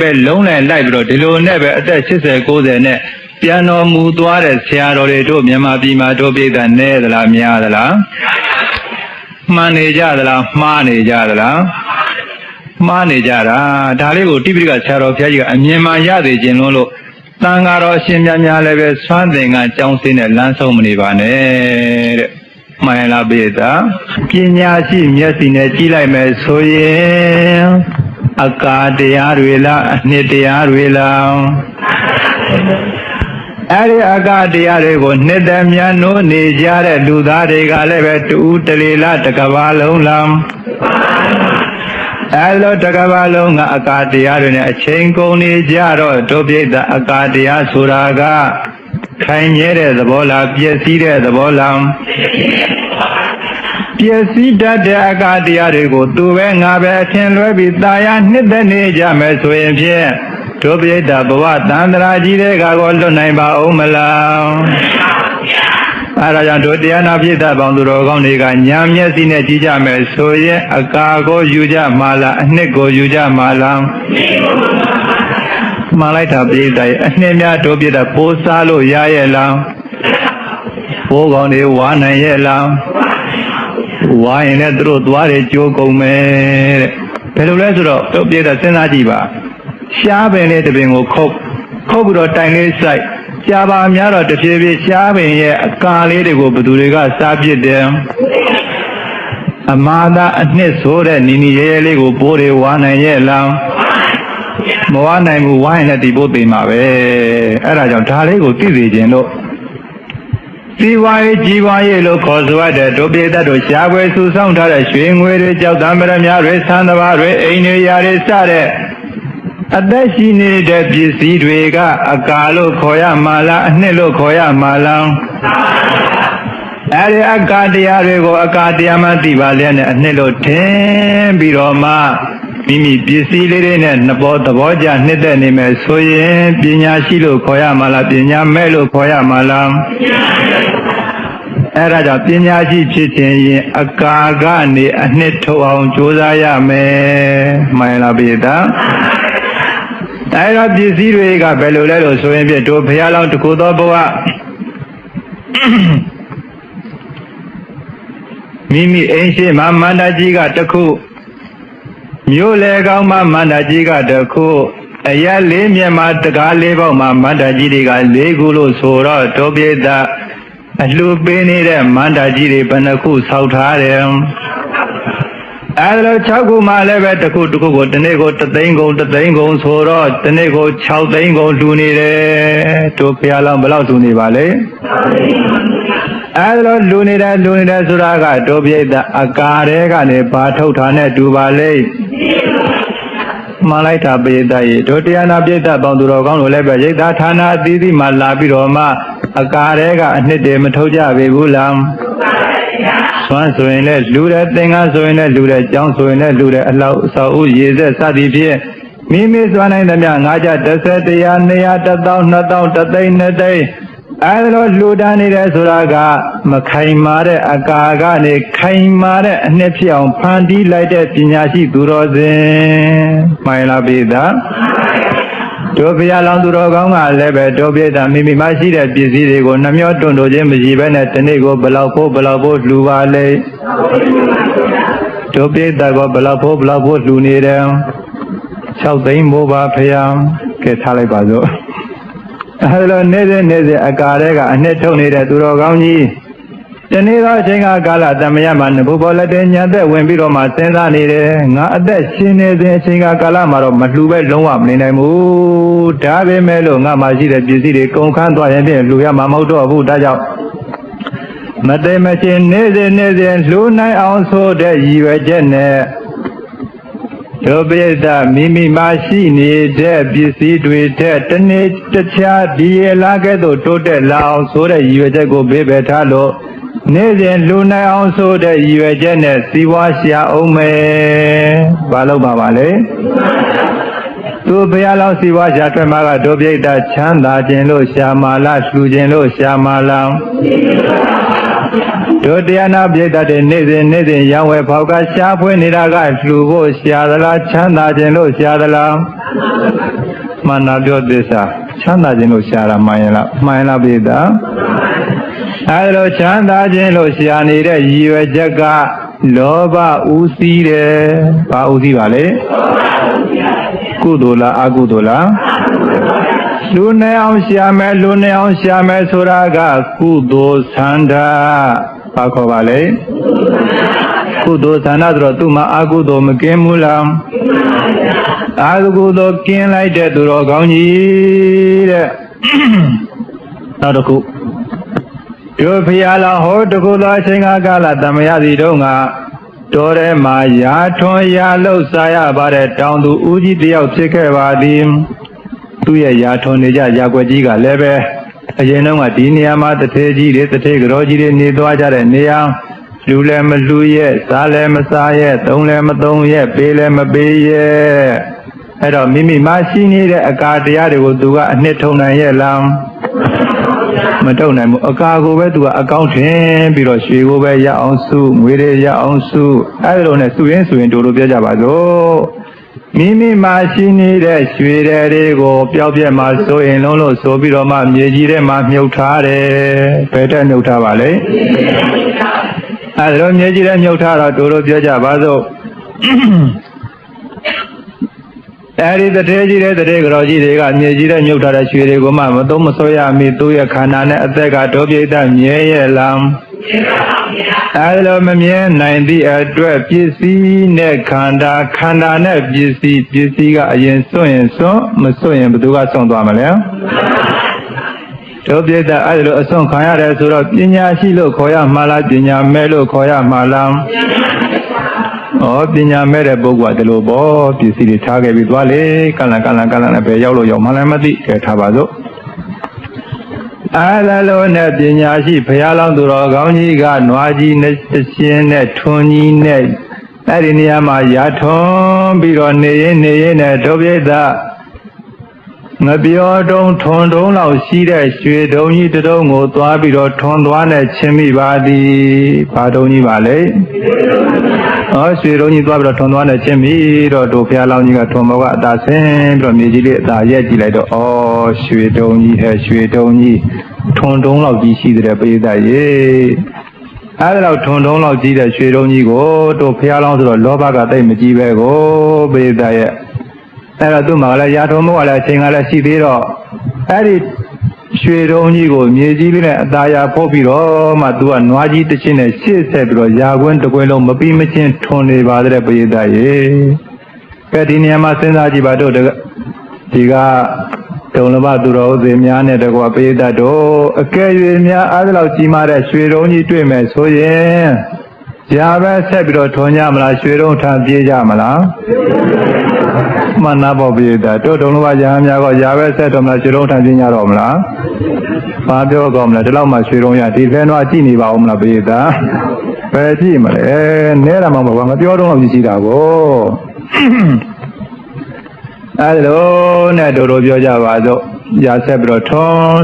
ပဲလုံးလိုက်ပြီးတော့ဒီလိုနဲ့ပဲအသက်80 90နဲ့ပြန်တော်မူသွားတဲ့ဆရာတော်တွေတို့မြန်မာပြည်မှာတို့ပြည်သားနဲသလားများသလားမှန်နေကြသလားမှားနေကြသလားမှားနေကြတာဒါလေးကိုတိပိဋကဆရာတော်ဘုရားကြီးကအမြင်မှရသေးခြင်းလို့တန်ဃာတော်ရှင်များများလည်းပဲစွမ်းသင်္ကန်းကျောင်းစင်းနဲ့လမ်းဆုံးမနေပါနဲ့တဲ့မှန်လားပိဋကပညာရှိမျက်စိနဲ့ကြည့်လိုက်မယ်ဆိုရင်အကာတရားတွေလားအနှစ်တရားတွေလားအဲ့ဒီအကာတရားတွေကိုနှစ်သက်မြတ်နိုးနေကြတဲ့လူသားတွေကလည်းပဲတူတလီလားတစ်ကမ္ဘာလုံးလားအဲ့လိုတစ်ကမ္ဘာလုံးကအကာတရားတွေနဲ့အချိန်ကုန်နေကြတော့တို့ပြိတ္တအကာတရားဆိုတာကခိုင်မြဲတဲ့သဘောလားပျက်စီးတဲ့သဘောလားပျက်စီးတတ်တဲ့အကာတရားတွေကိုသူပဲငါပဲအထင်လွဲပြီးตายနှစ်သက်နေကြမယ်ဆိုရင်ဖြင့်တို့ပြိတ္တဘဝတန်ត្រာကြီးတဲ့ကကိုလွတ်နိုင်ပါဦးမလားအဲ့ဒါကြောင့်တို့တရားနာပြိတ္တပေါင်းသူတော်ကောင်းတွေကညာမျက်စိနဲ့ကြည့်ကြမယ်ဆိုရင်အကာကိုယူကြမှာလားအနှစ်ကိုယူကြမှာလားမှန်လိုက်တာပြိတ္တရဲ့အနှစ်များတို့ပြိတ္တပိုးစားလို့ရရဲ့လားပိုးကောင်းတွေဝါနိုင်ရဲ့လားဝါရင်လည်းသူတို့သွားတယ်ကြိုးကုန်မယ်တဲ့ဘယ်လိုလဲဆိုတော့တို့ပြိတ္တစဉ်းစားကြည့်ပါရှားပင်လေးတစ်ပင်ကိုခုတ်ပြီးတော့တိုင်လေးစိုက်ကြာပါများတော့တဖြည်းဖြည်းရှားပင်ရဲ့အကာလေးတွေကိုဘယ်သူတွေကစားပစ်တယ်အမာသာအနှစ်ဆိုတဲ့နီနီရဲရဲလေးကိုပိုးတွေဝါနိုင်ရဲ့လားမဝါနိုင်ဘူးဝါရင်လည်းဒီပိုးသိမှာပဲအဲ့ဒါကြောင့်ဒါလေးကိုသိစေခြင်းလို့စီဝါရေးကြီးပွားရေးလို့ခေါ်ဆိုရတဲ့ဒုပိသတ်တို့ရှားပွဲစုဆောင်ထားတဲ့ရွှေငွေတွေကြောက်တံပရများတွေဆန်းသဘာတွေအိမ်တွေရာတွေစတဲ့အသက်ရှိနေတဲ့ပစ္စည်းတွေကအကာလို့ခေါ်ရမှာလားအနှစ်လို့ခေါ်ရမှာလားအဲဒီအကာတရားတွေကိုအကာတရားမှသိပါလျက်နဲ့အနှစ်လို့ထင်ပြီးတော့မှမိမိပစ္စည်းလေးတွေနဲ့နှစ်ပေါ်သဘောကျနှစ်သက်နေမယ်ဆိုရင်ပညာရှိလို့ခေါ်ရမှာလားပညာမဲ့လို့ခေါ်ရမှာလားအဲ့ဒါကြောင့်ပညာရှိဖြစ်ခြင်းရင်အကာကနေအနှစ်ထုတ်အောင်ကြိုးစားရမယ်မှန်လားပိဋကအဲ့တော့ပစ္စည်းတွေကဘယ်လိုလဲလို့ဆိုရင်ပြတို့ဘုရားလောင်းတကူသောဘဝမိမိအိမ်ရှိမှမန္တကြီးကတခုမြို့လေကောင်းမှမန္တကြီးကတခုအရက်လေးမြတ်မှာတကားလေးပေါက်မှာမန္တကြီးတွေက၄ခုလို့ဆိုတော့ဒုပိတ္တအလှပေးနေတဲ့မန္တကြီးတွေဘယ်နှခုဆောက်ထားတယ်အဲ့လို6ခုမှလည်းပဲတစ်ခုကိုတနေ့ကို3သိန်းကုန်ဆိုတော့တနေ့ကို6သိန်းကုန်လှူနေတယ်တို့ဘုရားလောင်းဘယ်လောက်လှူနေပါလဲအဲ့လိုလှူနေတယ်ဆိုတာကတို့ပြိတ္တအကာတဲကနေဘာထုတ်တာနဲ့တူပါလေမှန်လိုက်တာပိဋကရေတို့တရားနာပိဋကပေါင်းသူတော်ကောင်းတို့လည်းပဲရိတ်သားဌာနအသီးသီးမှာလာပြီးတော့မှအကာတဲကအနှစ်တည်းမထုတ်ကြပေဘူးလားစွမ်းဆိုရင်လည်းလူတဲ့သင်္ကန်းဆိုရင်လည်းလူတဲ့ကျောင်းဆိုရင်လည်းလူတဲ့အလောက်အဆောက်အဦရေစက်စသည်ဖြင့်မိမိစွမ်းနိုင်သမျှငါးကြ30တရား200 1000 2000 3သိန်း2သိန်းအဲလိုလှူဒါန်းနေတယ်ဆိုတာကမခိုင်မာတဲ့အကာကနေခိုင်မာတဲ့အနှစ်ဖြစ်အောင်ဖန်တီးလိုက်တဲ့ပညာရှိသူတော်စင်မှန်လားပိဋကတို့ဘုရားလောင်းသူတော်ကောင်းကလည်းပဲတို့ပိဋကမိမိမှရှိတဲ့ပစ္စည်းတွေကိုနှမျောတွန့်တိုခြင်းမရှိဘဲနဲ့ဒီနေ့ကိုဘလောက်ဖို့လှူပါလေတို့ပိဋကကဘလောက်ဖို့လှူနေတယ်6သိန်းမိုးပါဖျံကဲထားလိုက်ပါစို့အဲလိုနေစေအကာတွေကအနှစ်ထုတ်နေတဲ့သူတော်ကောင်းကြီးတနေ့သောအချိန်ကာလသမယမှာနဘုဘောလက်တဲ့ညာသက်ဝင်ပြီးတော့မှစဉ်းစားနေတယ်ငါအသက်ရှင်နေတဲ့အချိန်ကာလမှာတော့မလှူပဲလုံးဝမနေနိုင်ဘူးဒါပေမဲ့လို့ငါမှရှိတဲ့ပစ္စည်းတွေကုန်ခန်းသွားရင်ဖြင့်လှူရမှာမဟုတ်တော့ဘူးဒါကြောင့်မသိမချင်းနေစေလှူနိုင်အောင်ဆိုတဲ့ရည်ရွယ်ချက်နဲ့တို့ပိဋကမိမိမှရှိနေတဲ့ပစ္စည်းတွေတဲ့တနေ့တခြားဒီရလာကဲ့သို့တိုးတက်လာအောင်ဆိုတဲ့ရည်ရွယ်ချက်ကိုဘေးပဲထားလို့နေ့စဉ်လူနိုင်အောင်ဆိုတဲ့ရည်ရွယ်ချက်နဲ့စီးပွားရှာအောင်မယ်။ဘာလို့ပါလဲ။ သူဘုရားလောင်းစီဝါရှာထွက်မှာကဒုပိဋကချမ်းသာခြင်းလို့ရှာမာလားလှူခြင်းလို့ရှာမာလားတို့တရားနာပိဋကတဲ့နေ့စဉ်ရောင်းဝယ်ဖောက်ကရှားဖွေးနေတာကလှူဖို့ရှာသလားချမ်းသာခြင်းလို့ရှာသလားမှန်တာပြောသစ္စာချမ်းသာခြင်းလို့ရှာတာမှန်ရင်လားပိဋကအဲလိုချမ်းသာခြင်းလို့ရှာနေတဲ့ရည်ရွယ်ချက်ကလောဘဥစည်းတယ်ဘာဥစည်းပါလဲကုသိုလ်လားအကုသိုလ်လားလူနေအောင်ရှာမယ်ဆိုတာကကုသိုလ်ဆန္ဒဘာခေါ်ပါလဲကုသိုလ်ဆန္ဒဆိုတော့သူ့မှာအကုသိုလ်မကင်းဘူးလားအကုသိုလ်ကင်းလိုက်တဲ့သူတော်ကောင်းကြီးတဲ့နောက်တစ်ခုတို့ဖျားလာဟောတခုသောအချိန်ကာလတမယစီတုန်းကတော်ထဲမှာရာထွန်ရာလှုပ်စားရပါတဲ့တောင်သူဦးကြီးတယောက်ဖြစ်ခဲ့ပါသည်သူ့ရဲ့ရာထွန်နေကြရာကွက်ကြီးကလည်းပဲအရင်တုန်းကဒီနေရာမှာတထေကြီးတွေတထေကတော်ကြီးတွေနေသွားကြတဲ့နေရာလူလည်းမလူရဲ့စားလည်းမစားရဲ့သုံးလည်းမသုံးရဲ့ပေးလည်းမပေးရဲ့အဲ့တော့မိမိမရှိနေတဲ့အကာတရားတွေကိုသူကအနှစ်ထုံနိုင်ရဲ့လားမတုံနိုင်ဘူးအကာကိုပဲသူကအကောင့်ထင်ပြီးတော့ရွှေကိုပဲရအောင်စုငွေတွေရအောင်စုအဲ့လိုနဲ့စုရင်တို့လိုပြောကြပါစို့မိမိမှာရှိနေတဲ့ရွှေတွေကိုပျောက်ပြက်မှာဆိုရင်လုံးလို့ဆိုပြီးတော့မှမြေကြီးထဲမှာမြုပ်ထားတယ်ဘယ်တဲ့မြုပ်ထားပါလဲအဲ့လိုမြေကြီးထဲမြုပ်ထားတော့တို့လိုပြောကြပါစို့အဲဒီတထေကြီးတဲ့တထေကတော်ကြီးတွေကမြေကြီးတဲ့မြုပ်ထားတဲ့ရွှေတွေကိုမှမသုံးမဆွဲရမီသူ့ရဲ့ခန္ဓာနဲ့အသက်ကဒုပိဋကမြဲရဲ့လားအဲဒီလိုမမြဲနိုင်သည့်အတွက်ပစ္စည်းနဲ့ခန္ဓာနဲ့ပစ္စည်းကအရင်စွန့်ရင်စွန့်မစွန့်ရင်ဘယ်သူကစွန့်သွားမလဲဒုပိဋကအဲဒီလိုအစွန့်ခံရတယ်ဆိုတော့ပညာရှိလို့ခေါ်ရမှာလားပညာမဲ့လို့ခေါ်ရမှာလားပညာမဲ့တဲ့ပုဂ္ဂိုလ်ကဒီလိုပေါ့ပစ္စည်းတွေထားခဲ့ပြီးသွားလေကလန်နဲ့ပဲရောက်လို့ရောက်မှလည်းမသိခဲ့ထားပါစို့အဲလိုနဲ့ပညာရှိဘုရားလောင်းသူတော်ကောင်းကြီးကနွားကြီးနဲ့ရှင်နဲ့ထွန်းကြီးနဲ့အဲ့ဒီနေရာမှာရာထွန်းပြီးတော့နေရင်နဲ့ဒုပိဋကငပြောတုံးထွန်တုံးလောက်ရှိတဲ့ရွှေတုံးကြီးတစ်တုံးကိုသွားပြီးတော့ထွန်သွားနဲ့ချင်းမိပါသည်ဘာတုံးကြီးပါလဲရွှေတုံးကြီးသွားပြီးတော့ထွန်သွားနဲ့ချင်းမိတော့တို့ဘုရားလောင်းကြီးကထွန်ဘောကအသာဆင်းပြီးတော့မြေကြီးလေးအသာရက်ကြည့်လိုက်တော့ရွှေတုံးကြီးရွှေတုံးကြီးထွန်တုံးလောက်ကြီးရှိတဲ့ပိဋကရေအဲ့ဒါတော့ထွန်တုံးလောက်ကြီးတဲ့ရွှေတုံးကြီးကိုတို့ဘုရားလောင်းဆိုတော့လောဘကတိတ်မကြီးပဲကိုပိဋကရဲ့အဲ့တော့သူ့မှာလည်းရာထုံးမို့ကလည်းအချိန်ကလည်းရှိသေးတော့အဲ့ဒီရွှေတုံးကြီးကိုမြေကြီးလေးနဲ့အသာယာဖို့ပြီးတော့မှသူကနွားကြီးတစ်ချင်းနဲ့ရှေ့ဆက်ပြီးတော့ရာခွင်းတစ်ခွင်းလုံးမပြီးမချင်းထွန်နေပါတဲ့ပိဋကရေကဲဒီနေရာမှာစဉ်းစားကြည့်ပါတို့ဒီကဒုံလဘသူတော်ဥသေများနဲ့တကွာပိဋကတို့အကယ်၍များအားလောက်ကြီးမားတဲ့ရွှေတုံးကြီးတွေ့မယ်ဆိုရင်ရာပဲဆက်ပြီးတော့ထွန်ကြမလားရွှေတုံးထပ်ပြေးကြမလားမနာပေါ်ပိဋကတို့ဒုံလဘရဟန်းများကရာပဲဆက်တော်မလားရွှေတုံးထပ်ပြေးကြတော့မလားဘာပြောကောင်းမလဲဒီလောက်မှရွှေတုံးရဒီဖဲတော့ကြည့်နေပါဦးမလားပိဋကဘယ်ကြည့်မလဲနဲတာမှမဟုတ်ပါမပြောတော့လို့ရှိတာကိုအဲ့လိုနဲ့တို့ပြောကြပါစို့ရာဆက်ပြီးတော့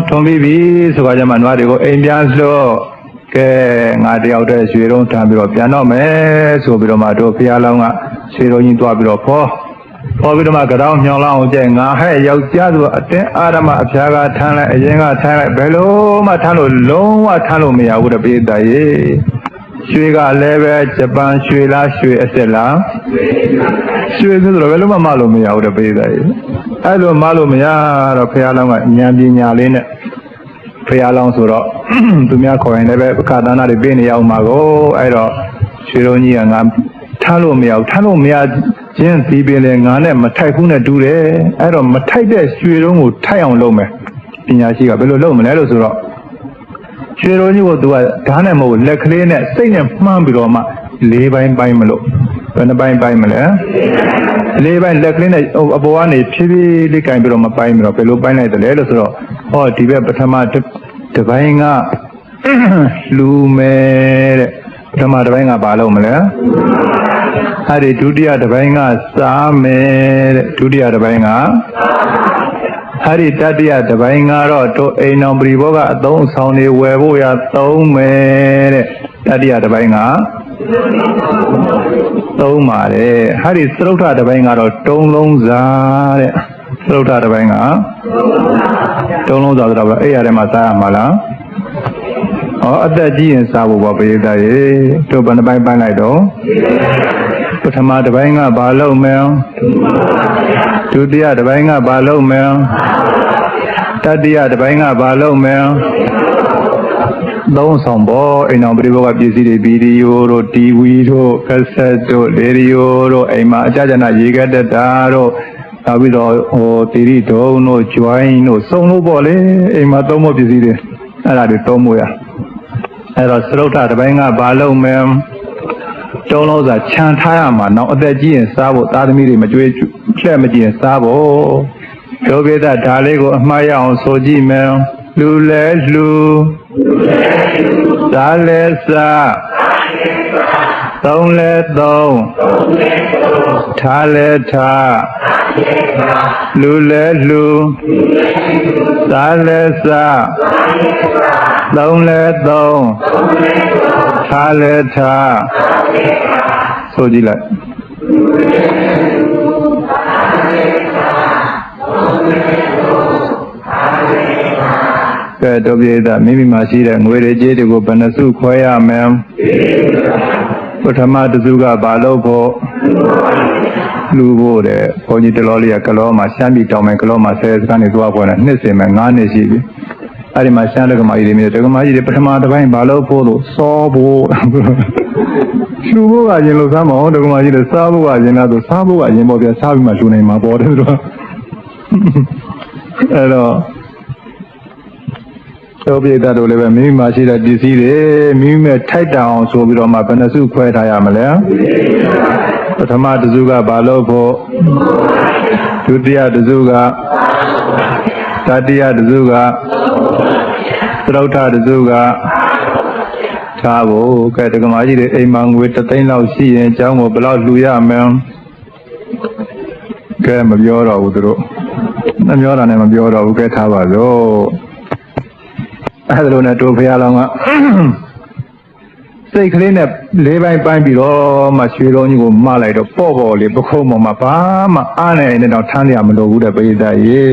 ထွန်ပြီးပြီဆိုကြမှာနွားတွေကိုအိမ်ပြန်လို့ကဲငါတယောက်တည်းရွှေတုံးထမ်းပြီးတော့ပြန်တော့မယ်ဆိုပြီးတော့မှတို့ဘုရားလောင်းကရွှေတုံးကြီးတွားပြီးတော့ဖောပြီးတော့မှကြောင်မြောင်လောင်းအောင်ကျဲငါဟဲ့ယောက်ျားဆိုအတင်းအာရမအဖျားကထမ်းလိုက်အရင်ကထမ်းလိုက်ဘယ်လိုမှထမ်းလို့လုံးဝထမ်းလို့မရဘူးတဲ့ပိဋကရေရွှေကလည်းပဲဂျပန်ရွှေလားရွှေအစ်စ်လားရွှေဆိုတော့ဘယ်လိုမှမလို့မရဘူးတဲ့ပိဋကရေအဲ့လိုမလို့မရတော့ဘုရားလောင်းကဉာဏ်ပညာလေးနဲ့ဘုရားလောင်းဆိုတော့သူများခေါ်ရင်လည်းပဲအခါသနာတွေပေးနေရအောင်ပါကိုအဲ့တော့ရွှေတုံးကြီးကငါထားလို့မရချင်းပြီးပင်လေငါနဲ့မထိုက်ဘူးနဲ့တူတယ်အဲ့တော့မထိုက်တဲ့ရွှေတုံးကိုထိုက်အောင်လုပ်မယ်ပညာရှိကဘယ်လိုလုပ်မလဲလို့ဆိုတော့ရွှေတုံးကြီးကိုသူကဓာတ်နဲ့မဟုတ်လက်ကလေးနဲ့စိတ်နဲ့မှန်းပြီးတော့မှ၄ပိုင်းမလို့ဘယ်နှပိုင်းမလဲ၄ပိုင်းလက်ကလေးနဲ့အပေါ်ကနေဖြည်းဖြည်းလေးကင်ပြီးတော့မပိုင်းပြီးတော့ဘယ်လိုပိုင်းလိုက်တယ်လဲလို့ဆိုတော့ဒီဘက်ပထမတစ်ပိုင်းကလူမယ်တဲ့ပထမတစ်ပိုင်းကဘာလုပ်မလဲ အဲ့ဒီဒုတိယတစ်ပိုင်းကစားမယ်တဲ့ဒုတိယတစ်ပိုင်းကအဲ့ဒီတတိယတစ်ပိုင်းကတော့တို့အိမ်တော်ပရိဘောကအသုံးဆောင်တွေဝယ်ဖို့ရသုံးမယ်တဲ့တတိယတစ်ပိုင်းကသုံးပါတယ်အဲ့ဒီသရုပ်ထတစ်ပိုင်းကတော့တုံးလုံးစားတဲ့သရုပ်ထတစ်ပိုင်းကတုံးလုံးစားဆိုတော့အဲ့ရထဲမှာစားရမှာလားအသက်ကြီးရင်စားဖို့ပါပရိသတ်ရေတို့ဘယ်နှပိုင်းပိုင်းလိုက်တော့ပထမတစ်ပိုင်းကဘာလုပ်မယ်ဒုတိယတစ်ပိုင်းကဘာလုပ်မယ်တတိယတစ်ပိုင်းကဘာလုပ်မယ်သုံးဆောင်ပေါ်အိမ်တော်ပရိဘောကပစ္စည်းတွေဗီဒီယိုတို့ TV တို့ကက်ဆက်တို့ရေဒီယိုတို့အိမ်မှာအကြကြနာရေကက်တက်တာတို့နောက်ပြီးတော့တီရီဒုံတို့ join တို့စုံလို့ပေါ့လေအိမ်မှာသုံးဖို့ပစ္စည်းတွေအဲ့ဒါတွေသုံးဖို့ရအဲ့တော့သရုပ်ထတစ်ပိုင်းကဘာလုပ်မယ်တုံးလုံးစာခြံထားရမှာနောက်အသက်ကြီးရင်စားဖို့သားသမီးတွေမကြွေးချက်မကြည့်ရင်စားဖို့ဒုဗေဒဒါလေးကိုအမှားရအောင်ဆိုကြည့်မယ်လူလဲလူစားလဲစားသုံးလဲသုံးထားလဲထားလူလဲလူစားလဲစားသုံးလဲသုံးထားလဲထားဆိုကြည့်လိုက်ကဲတို့ပြေတာမိမိမှာရှိတဲ့ငွေတွေကြေးတွေကိုဘယ်နှစုခွဲရမလဲပထမတစ်စုကဘာလို့ဖို့လူဖို့တဲ့ဘုန်းကြီးတလောလေးကကလောမှာရှမ်းပြည်တောင်ပိုင်းကလောမှာဆယ်စကနေသွားပေါ်တယ်နှစ်စင်မဲ့9နှစ်ရှိပြီအဲ့ဒီမှာရှမ်းတက္ကမကြီးတွေမြေတက္ကမကြီးတွေပထမတစ်ပိုင်းဘာလို့ဖို့လို့စောဖို့လူဖို့ကရင်လို့စားမအောင်တက္ကမကြီးတွေစားဖို့ကရင်လားဆိုစားဖို့ကရင်ပေါ့ဗျာစားပြီးမှလူနိုင်မှာပေါ့တယ်ဆိုတော့အဲ့တော့တို့ပြည့်တဲ့တို့လည်းပဲမိမိမှာရှိတဲ့ပစ္စည်းတွေမိမိမဲ့ထိုက်တန်အောင်ဆိုပြီးတော့မှဘယ်နှစုခွဲထားရမလဲပထမတစ်စုကဘာလို့ဖို့ဒုတိယတစ်စုကတတိယတစ်စုကသရုပ်ထတစ်စုကထားဖို့ကဲတက္ကမကြီးတွေအိမ်မှာငွေ3သိန်းလောက်ရှိရင်အကြောင်းကိုဘယ်လောက်လှူရမလဲကဲမပြောတော့ဘူးသူတို့မပြောတာနဲ့မပြောတော့ဘူးကဲထားပါစို့အဲ့ဒါလိုနဲ့တို့ဖရာလောင်းကစိတ်ကလေးနဲ့၄ပိုင်းပိုင်းပြီးတော့မှရွှေလုံးကြီးကိုမလိုက်တော့ပေါ့ပေါ့လေးပခုံးပေါ်မှာဘာမှအားနေနေတော့ထမ်းရမလို့ဘူးတဲ့ပရိသတ်ရေ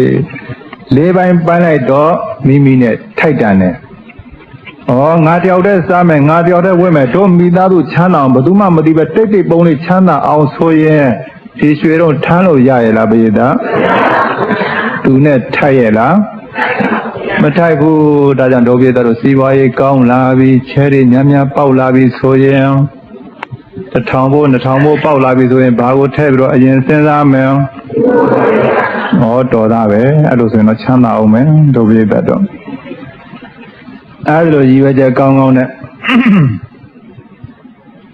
၄ပိုင်းပိုင်းလိုက်တော့မိမိနဲ့ထိုက်တန်တယ်ငါတယောက်တည်းစားမယ်ငါတယောက်တည်းဝတ်မယ်တို့မိသားစုချမ်းသာအောင်ဘယ်သူမှမသိပဲတိတ်တိတ်ပုံးလေးချမ်းသာအောင်ဆိုရင်ဒီရွှေတော့ထမ်းလို့ရရဲ့လားပရိသတ်သူနဲ့ထိုက်ရဲ့လားမထိုက်ဘူးဒါကြောင့်တို့ပြေတို့စီးပွားရေးကောင်းလာပြီးချဲတွေညံ့ညံ့ပေါက်လာပြီးဆိုရင်1000ဘို့2000ဘို့ပေါက်လာပြီးဆိုရင်ဘာကိုထည့်ပြီးတော့အရင်စဉ်းစားမယ်တော်သားပဲအဲ့လိုဆိုရင်တော့ချမ်းသာအောင်မယ်တို့ပြေတော့အဲ့လိုရည်ရွယ်ချက်ကောင်းကောင်းနဲ့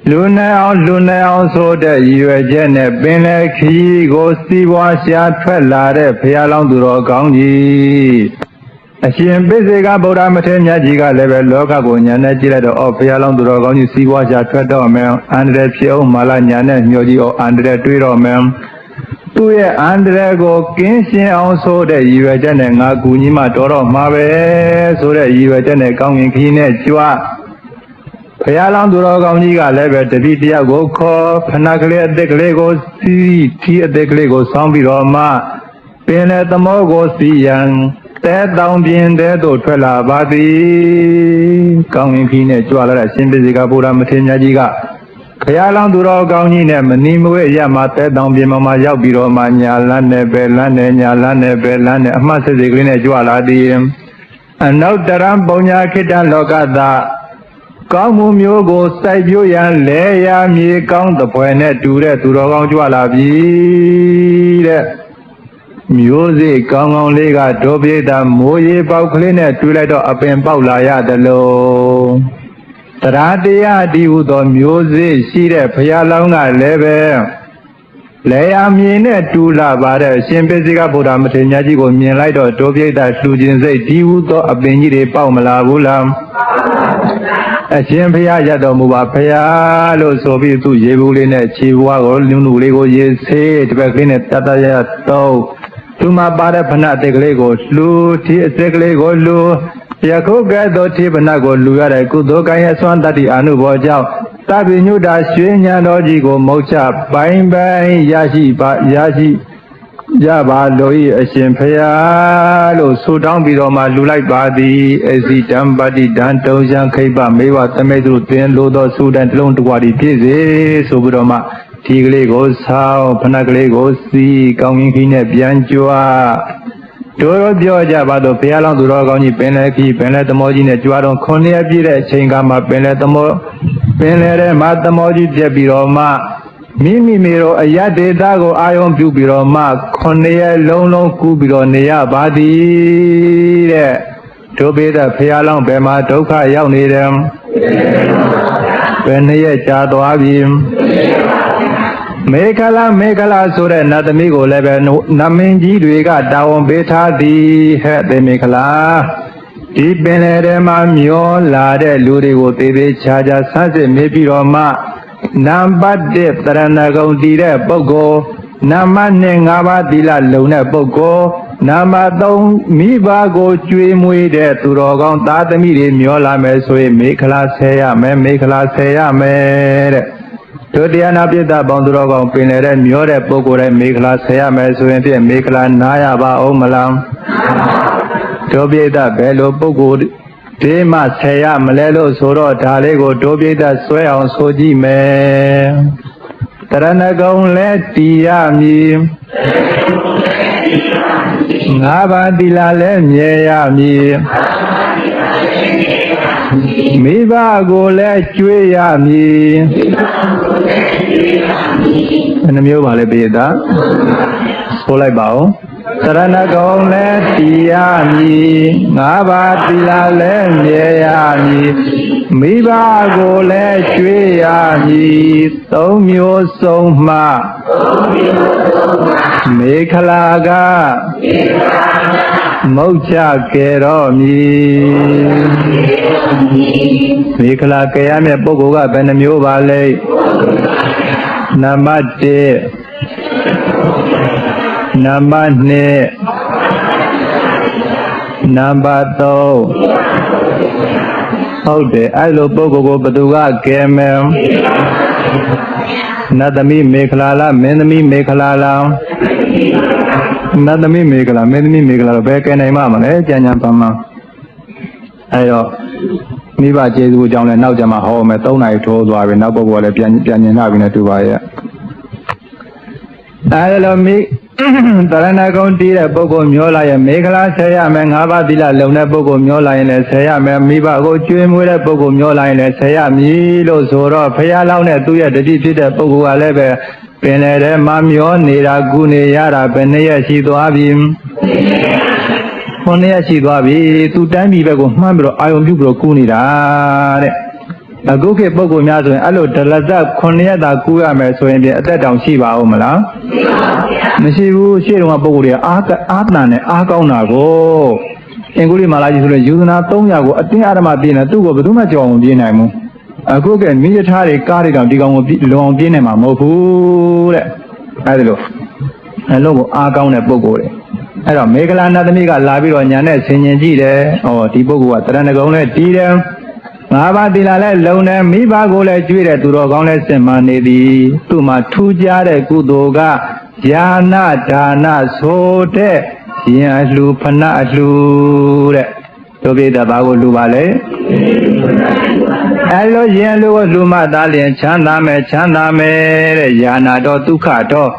လူနိုင်အောင်ဆိုတဲ့ရည်ရွယ်ချက်နဲ့ပင်လယ်ခရီးကိုစီးပွားရှာထွက်လာတဲ့ဘုရားလောင်းသူတော်ကောင်းကြီးအရှင်ပိစေကဗုဒ္ဓမထေရမြတ်ကြီးကလည်းပဲလောကကိုညာနဲ့ကြည့်လိုက်တော့ဘုရားလောင်းသူတော်ကောင်းကြီးစီးပွားရှာထွက်တော့မယ်အန္တရာယ်ဖြစ်အောင်မာလာညာနဲ့ညှို့ကြည့်အောင်အန္တရာယ်တွေးတော့မယ်သူ့ရဲ့အန္တရာယ်ကိုကင်းရှင်းအောင်ဆိုတဲ့ရည်ရွယ်ချက်နဲ့ငါကူညီမှတော်တော့မှာပဲဆိုတဲ့ရည်ရွယ်ချက်နဲ့ကောင်းကင်ခရီးနဲ့ကြွဘုရားလောင်းသူတော်ကောင်းကြီးကလည်းပဲတတိတယောက်ကိုခေါ်ဖဏကလေးအသက်ကလေးကိုစီးထီးအသက်ကလေးကိုဆောင်းပြီးတော့မှပင်လေသမောကိုစီးရန်တဲတောင်ပြင်းတဲသို့ထွက်လာပါသည်ကောင်းကင်ခရီးနဲ့ကြွလာတဲ့ရှင်ပိစိကဗုဒ္ဓမထေရမြတ်ကြီးကဘုရားလောင်းသူတော်ကောင်းကြီးနဲ့မနီမဝဲရမှာတဲတောင်ပြင်းမှာရောက်ပြီးတော့မှညာလန်းနဲ့ပဲလန်းနဲ့ညာလန်းနဲ့ပဲလန်းနဲ့အမှတ်စစ်စစ်ကလေးနဲ့ကြွလာသည်အနောက်တရံပုံညာခိတ္တလောကသာကောင်းမှုမျိုးကိုစိုက်ပျိုးရန်လဲရမြေကောင်းသဖွယ်နဲ့တူတဲ့သူတော်ကောင်းကြွလာပြီတဲ့မျိုးစေ့ကောင်းကောင်းလေးကဒုပိဋကမိုးရေပေါက်ကလေးနဲ့တွေ့လိုက်တော့အပင်ပေါက်လာရတယ်လို့တရားတရားဒီဟုသောမျိုးစေ့ရှိတဲ့ဘုရားလောင်းကလည်းပဲလဲရမြေနဲ့တူလာပါတဲ့အရှင်ပိစိကဗုဒ္ဓမထေရမြတ်ကြီးကိုမြင်လိုက်တော့ဒုပိဋကလှူခြင်းစိတ်ဒီဟုသောအပင်ကြီးတွေပေါက်မလာဘူးလား အရှင်ဘုရားရတော်မူပါဘုရားလို့ဆိုပြီးသူရေဘူးလေးနဲ့ခြေဘွားကိုလူလူလေးကိုရေဆေးတစ်ပတ်ကလေးနဲ့တတရတော့သူမှာပါတဲ့ဖဏအသေးကလေးကိုလှူဒီအသေးကလေးကိုလှူယခုကဲ့သို့ဒီဖဏကိုလှူရတဲ့ကုသိုလ်ကံရဲ့စွမ်းတတ္တိအာနုဘောကြောင့်သဗ္ဗညုတာရွှေဉာဏ်တော်ကြီးကိုမုတ်ချပိုင်းပိုင်းရရှိရပါလို့ဤအရှင်ဖရာလို့ဆိုတောင်းပြီးတော့မှလူလိုက်ပါသည်အစီတံပတိတံတုံးချံခိပ္ပမေဝသမိတ်သူသင်လို့သောသုတံတလုံးတကွာဒီပြည့်စေဆိုပြီးတော့မှဒီကလေးကိုဆောင်းဖဏကလေးကိုစီကောင်းရင်ခီးနဲ့ပြန်ကြွားတို့ပြောကြပါတော့ဘုရားလောင်းသူတော်ကောင်းကြီးပင်လေခီးပင်လေသမောကြီးနဲ့ကြွားတော့9ရက်ပြည့်တဲ့အချိန်ကမှပင်လေထဲမှာသမောကြီးပြက်ပြီးတော့မှမိမိမေတော်အယတ္တေတာကိုအာယုံပြုပြီးတော့မှ9ရက်လုံးကူးပြီးတော့နေရပါသည်တဲ့တို့ပေတဲ့ဘုရားလောင်းဘယ်မှာဒုက္ခရောက်နေတယ်ဘယ်နှစ်ရက်ကြာသွားပြီမေခလာဆိုတဲ့နတ်သမီးကိုလည်းပဲနမင်းကြီးတွေကတာဝန်ပေးထားသည်ဟဲ့သေမေခလာဒီပင်လယ်ထဲမှာမျောလာတဲ့လူတွေကိုသေသေးချာချာဆန်းစစ်မေးပြီးတော့မှနံပါတ်1တရဏဂုံတည်တဲ့ပုဂ္ဂိုလ်နံပါတ်2 5ပါးသီလလုံတဲ့ပုဂ္ဂိုလ်နံပါတ်3မိဘကိုကြွေးမွေးတဲ့သူတော်ကောင်းသားသမီးတွေမျောလာမယ်ဆိုရင်မေခလာဆယ်ရမယ်မေခလာဆယ်ရမယ်တဲ့တို့တရားနာပိဋကပေါင်းသူတော်ကောင်းပင်လေတဲ့မျောတဲ့ပုဂ္ဂိုလ်တွေမေခလာဆယ်ရမယ်ဆိုရင်ပြည့်မေခလာနားရပါအောင်မလားတို့ပိဋကဘယ်လိုပုဂ္ဂိုလ်ဒီမှဆယ်ရမလဲလို့ဆိုတော့ဒါလေးကိုတို့ပိဋကဆွဲအောင်ဆိုကြည့်မယ်တရဏဂုံလဲတီရမည်5ပါးသီလလဲမြဲရမည်မိဘကိုလည်းကျွေးရမည်ဘယ်နှမျိုးပါလဲပိဋကဆိုလိုက်ပါဦးတရဏဂုံလည်းတည်ရမည်5ပါးသီလလည်းမြဲရမည်မိဘကိုလည်းကျွေးရမည်3မျိုးစုံမှမေခလာကမုတ်ချကဲတော်မည်မေခလာကဲရမယ့်ပုဂ္ဂိုလ်ကဘယ်နှမျိုးပါလဲနံပါတ်1နံပါတ်2နံပါတ်3ဟုတ်တယ်အဲ့လိုပုဂ္ဂိုလ်ကိုဘသူကကဲမယ်နတ်သမီးမေခလာလားမင်းသမီးမေခလာလားနတ်သမီးမေခလာမင်းသမီးမေခလာတော့ဘယ်ကဲနိုင်မှာမလဲကြံ့ကြံ့ပန်းပန်းအဲ့တော့မိဘကျေးဇူးအကြောင်းလဲနောက်ကြမှာဟောမယ်3နာရီထိုးသွားပြီနောက်ပုဂ္ဂိုလ်ကလည်းပြန်ညင်လာပြီနဲ့တူပါရဲ့အဲ့လိုမိတရဏဂုံတီးတဲ့ပုဂ္ဂိုလ်မျောလာရင်မေခလာဆယ်ရမယ်5ပါးသီလလုံတဲ့ပုဂ္ဂိုလ်မျောလာရင်လည်းဆယ်ရမယ်မိဘကိုကျွေးမွေးတဲ့ပုဂ္ဂိုလ်မျောလာရင်လည်းဆယ်ရမည်လို့ဆိုတော့ဖရာလောင်းတဲ့သူရဲ့တတိဖြစ်တဲ့ပုဂ္ဂိုလ်ကလည်းပဲပင်လေထဲမှာမျောနေတာကုနေရတာပဲ2ရက်ရှိသွားပြီ9ရက်ရှိသွားပြီသူတန်းပြီဘက်ကိုမှန်းပြီးတော့အာယုံပြုပြီးတော့ကုနေတာတဲ့အခုခေတ်ပုဂ္ဂိုလ်များဆိုရင်အဲ့လိုဒလဇတ်9ရက်သာကူရမယ်ဆိုရင်ပြင်အသက်တောင်ရှိပါဦးမလားမရှိဘူးရှေ့တုန်းကပုဂ္ဂိုလ်တွေကအားတန်နဲ့အားကောင်းတာကိုအင်္ဂုလိမာလာကြီးဆိုလို့ယူဇနာ300ကိုအတင်းအဓမ္မပြင်းတယ်သူ့ကိုဘယ်သူမှကြောက်အောင်ပြင်းနိုင်ဘူးအခုကမိရထားတွေကားတွေတောင်ဒီကောင်ကိုလုံအောင်ပြင်းနိုင်မှာမဟုတ်ဘူးတဲ့အဲ့ဒါလို့အလုံးကိုအားကောင်းတဲ့ပုဂ္ဂိုလ်တွေအဲ့တော့မေခလာနတ်သမီးကလာပြီးတော့ညာနဲ့ဆင်ញင်ကြည့်တယ်ဟောဒီပုဂ္ဂိုလ်ကတရဏဂုံနဲ့တီးတယ်5ပါးသီလလည်းလုံတယ်မိဘကိုလည်းကျွေးတယ်သူတော်ကောင်းလည်းစင်မာနေသည်သူ့မှာထူးခြားတဲ့ကုသိုလ်ကယာနာဒါနဆိုတဲ့ရင်အလှဖဏအလှတဲ့တို့ပြတဲ့ဘာကိုလှပါလဲအဲ့လိုရင်လူကိုလှမှသားလျင်ချမ်းသာမယ်တဲ့ယာနာတော့ဒုက္ခတော့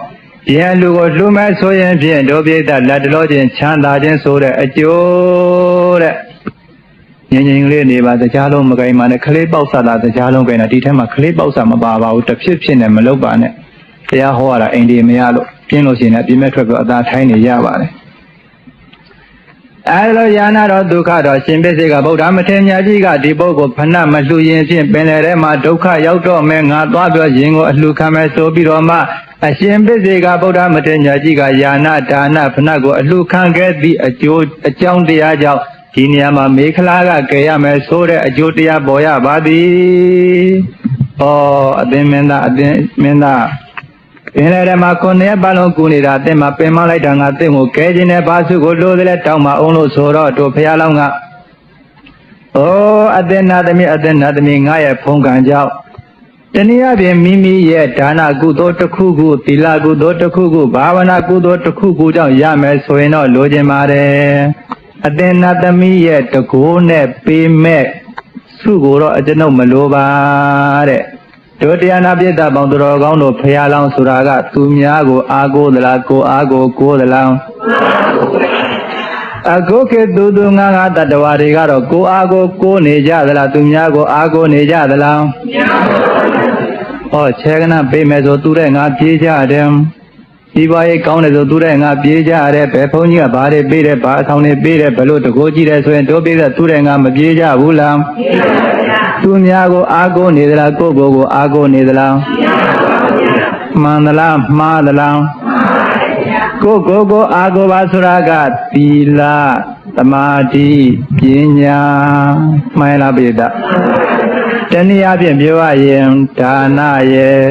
ရင်လူကိုလှမဲ့ဆိုရင်ဖြင့်တို့ပြတဲ့လက်တလို့ချင်းချမ်းသာခြင်းဆိုတဲ့အကျိုးတဲ့ငင်ငင်လေးနေပါတရားလုံးမကိုင်းပါနဲ့ခလေးပေါက်ဆတာတရားလုံးကိုင်းတာဒီထဲမှာခလေးပေါက်ဆမပါပါဘူးတစ်ဖြစ်နဲ့မလုပ်ပါနဲ့တရားဟောရတာအိမ်ဒီမရလို့ပြင်းလို့ရှိရင်ပြင်းမဲ့ထွက်ပြီးအသာထိုင်းနေရပါတယ်အဲလိုယာနာတော့ဒုက္ခတော့ရှင်ပစ္စေကဗုဒ္ဓမထေရမြတ်ကြီးကဒီပုဂ္ဂိုလ်ဖဏမလှူရင်ဖြင့်ပင်လေထဲမှာဒုက္ခရောက်တော့မယ်ငါသွားပြောရင်ကိုအလှူခံမယ်ဆိုပြီးတော့မှအရှင်ပစ္စေကဗုဒ္ဓမထေရမြတ်ကြီးကယာနာဒါနဖဏကိုအလှူခံခဲ့သည့်အကျိုးအကြောင်းတရားကြောင့် ဒီနေရာမှာမေခလာကကယ်ရမယ်ဆိုတဲ့အကျိုးတရားပေါ်ရပါသည်ဩအသင်မင်းသားပင်လေဓမ္မ9ရက်ပတ်လုံးကူနေတာအသင်မှာပင်မလိုက်တာငါသင်ကိုကဲခြင်းနဲ့ဘာစုကိုလို့တယ်တောင်းမအောင်လို့ဆိုတော့တို့ဖရာလောင်းကဩအသင်နာသမီးငါရဲ့ဖုံးကံကြောင့်တနည်းအားဖြင့်မိမိရဲ့ဒါနကုသိုလ်တစ်ခုခုသီလကုသိုလ်တစ်ခုခုဘာဝနာကုသိုလ်တစ်ခုခုကြောင့်ရမယ်ဆိုရင်တော့လိုချင်ပါတယ်အသင်နာသမီးရဲ့တကိုးနဲ့ပေးမဲ့စုကိုတော့အကျွန်ုပ်မလိုပါတဲ့တို့တရားနာပိဋကပေါင်းသူတော်ကောင်းတို့ဖရာလောင်းဆိုတာကသူများကိုအားကိုးသလားကိုအားကိုးသလားအကိုကေသူငါတတ္တဝါတွေကတော့ကိုအားကိုးနေကြသလားသူများကိုအားကိုးနေကြသလားဟောခြေကနာပေးမယ်ဆိုသူတဲ့ငါပြေးကြတယ်ဒီဘွားရေးကောင်းတယ်ဆိုသူတဲ့ငါပြေးကြရတယ်ဘယ်ဘုန်းကြီးကဘာတွေပေးတယ်ဘာအဆောင်တွေပေးတယ်ဘလို့တကိုးကြည့်တယ်ဆိုရင်တို့ပေးတဲ့သူတဲ့ငါမပြေးကြဘူးလားသူများကိုအားကိုးနေသလားကိုယ့်ကိုယ်အားကိုးနေသလားမှန်သလားမှားသလားကိုယ့်ကိုယ်အားကိုးပါဆိုတာကသီလသမာဓိပညာမှန်လားပိဋကတနည်းအားဖြင့်ပြောရရင်ဒါနရဲ့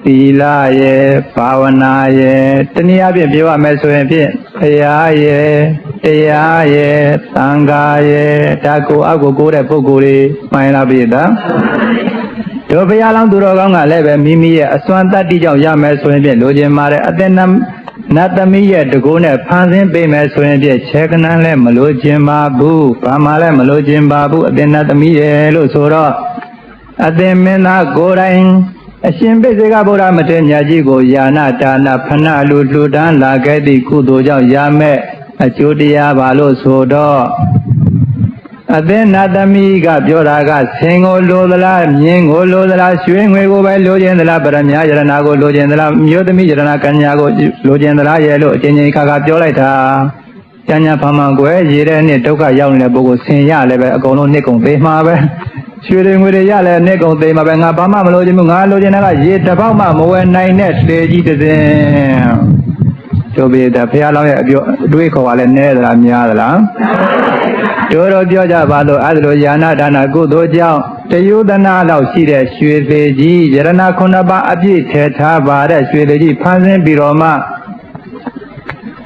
သီလရဲ့ဘာဝနာရဲ့တနည်းအားဖြင့်ပြောရမယ်ဆိုရင်ဖြင့်ဘုရားရဲ့တရားရဲ့သံဃာရဲ့ဒါကိုအောက်ကိုကိုးတဲ့ပုဂ္ဂိုလ်တွေမှန်လားပိဋကတို့ဘုရားလောင်းသူတော်ကောင်းကလည်းပဲမိမိရဲ့အစွမ်းတတ္တိကြောင့်ရမယ်ဆိုရင်ဖြင့်လိုချင်ပါတယ်အသင်နတ်သမီးရဲ့တကိုးနဲ့ဖန်ဆင်းပေးမယ်ဆိုရင်ဖြင့်ခြေကနန်းလည်းမလိုချင်ပါဘူးဘာမှလည်းမလိုချင်ပါဘူးအသင်နတ်သမီးရဲ့လို့ဆိုတော့အသင်မင်းသားကိုယ်တိုင်အရှင်ပိစိကဗုဒ္ဓမထေရမြတ်ကြီးကိုယာနာဒါနဖဏလူလှူဒန်းလာခဲ့သည့်ကုသိုလ်ကြောင့်ရမဲ့အကျိုးတရားပါလို့ဆိုတော့အသင်နတ်သမီးကပြောတာကဆင်ကိုလိုသလားမြင်းကိုလိုသလားရွှေငွေကိုပဲလိုချင်သလားပရမယရဏကိုလိုချင်သလားမြို့သမီးယရဏကညာကိုလိုချင်သလားရဲ့လို့အချင်းချင်းခါပြောလိုက်တာကျန်ညာဖမှန်ကွယ်ရေတဲ့နှစ်ဒုက္ခရောက်နေတဲ့ပုဂ္ဂိုလ်ဆင်ရလည်းပဲအကုန်လုံးနှစ်ကုန်သေးမှာပဲရွှေတွေငွေတွေရလဲနှစ်ကုန်သေးမှာပဲငါဘာမှမလိုချင်ဘူးငါလိုချင်တာကရေတစ်ပေါက်မှမဝယ်နိုင်တဲ့လေကြီးတစ်စင်းတို့ပြေတာဘုရားလောင်းရဲ့အတွေးခေါ်ပါလဲနဲသလားများသလားတို့ပြောကြပါလို့အဲ့ဒါလိုယာနာဒါနာကုသိုလ်ကြောင့်တယုဒနာလောက်ရှိတဲ့ရွှေသေးကြီးယရဏ9ပါးအပြည့်ထည့်ထားပါတဲ့ရွှေသေးကြီးဖန်ဆင်းပြီးတော့မှ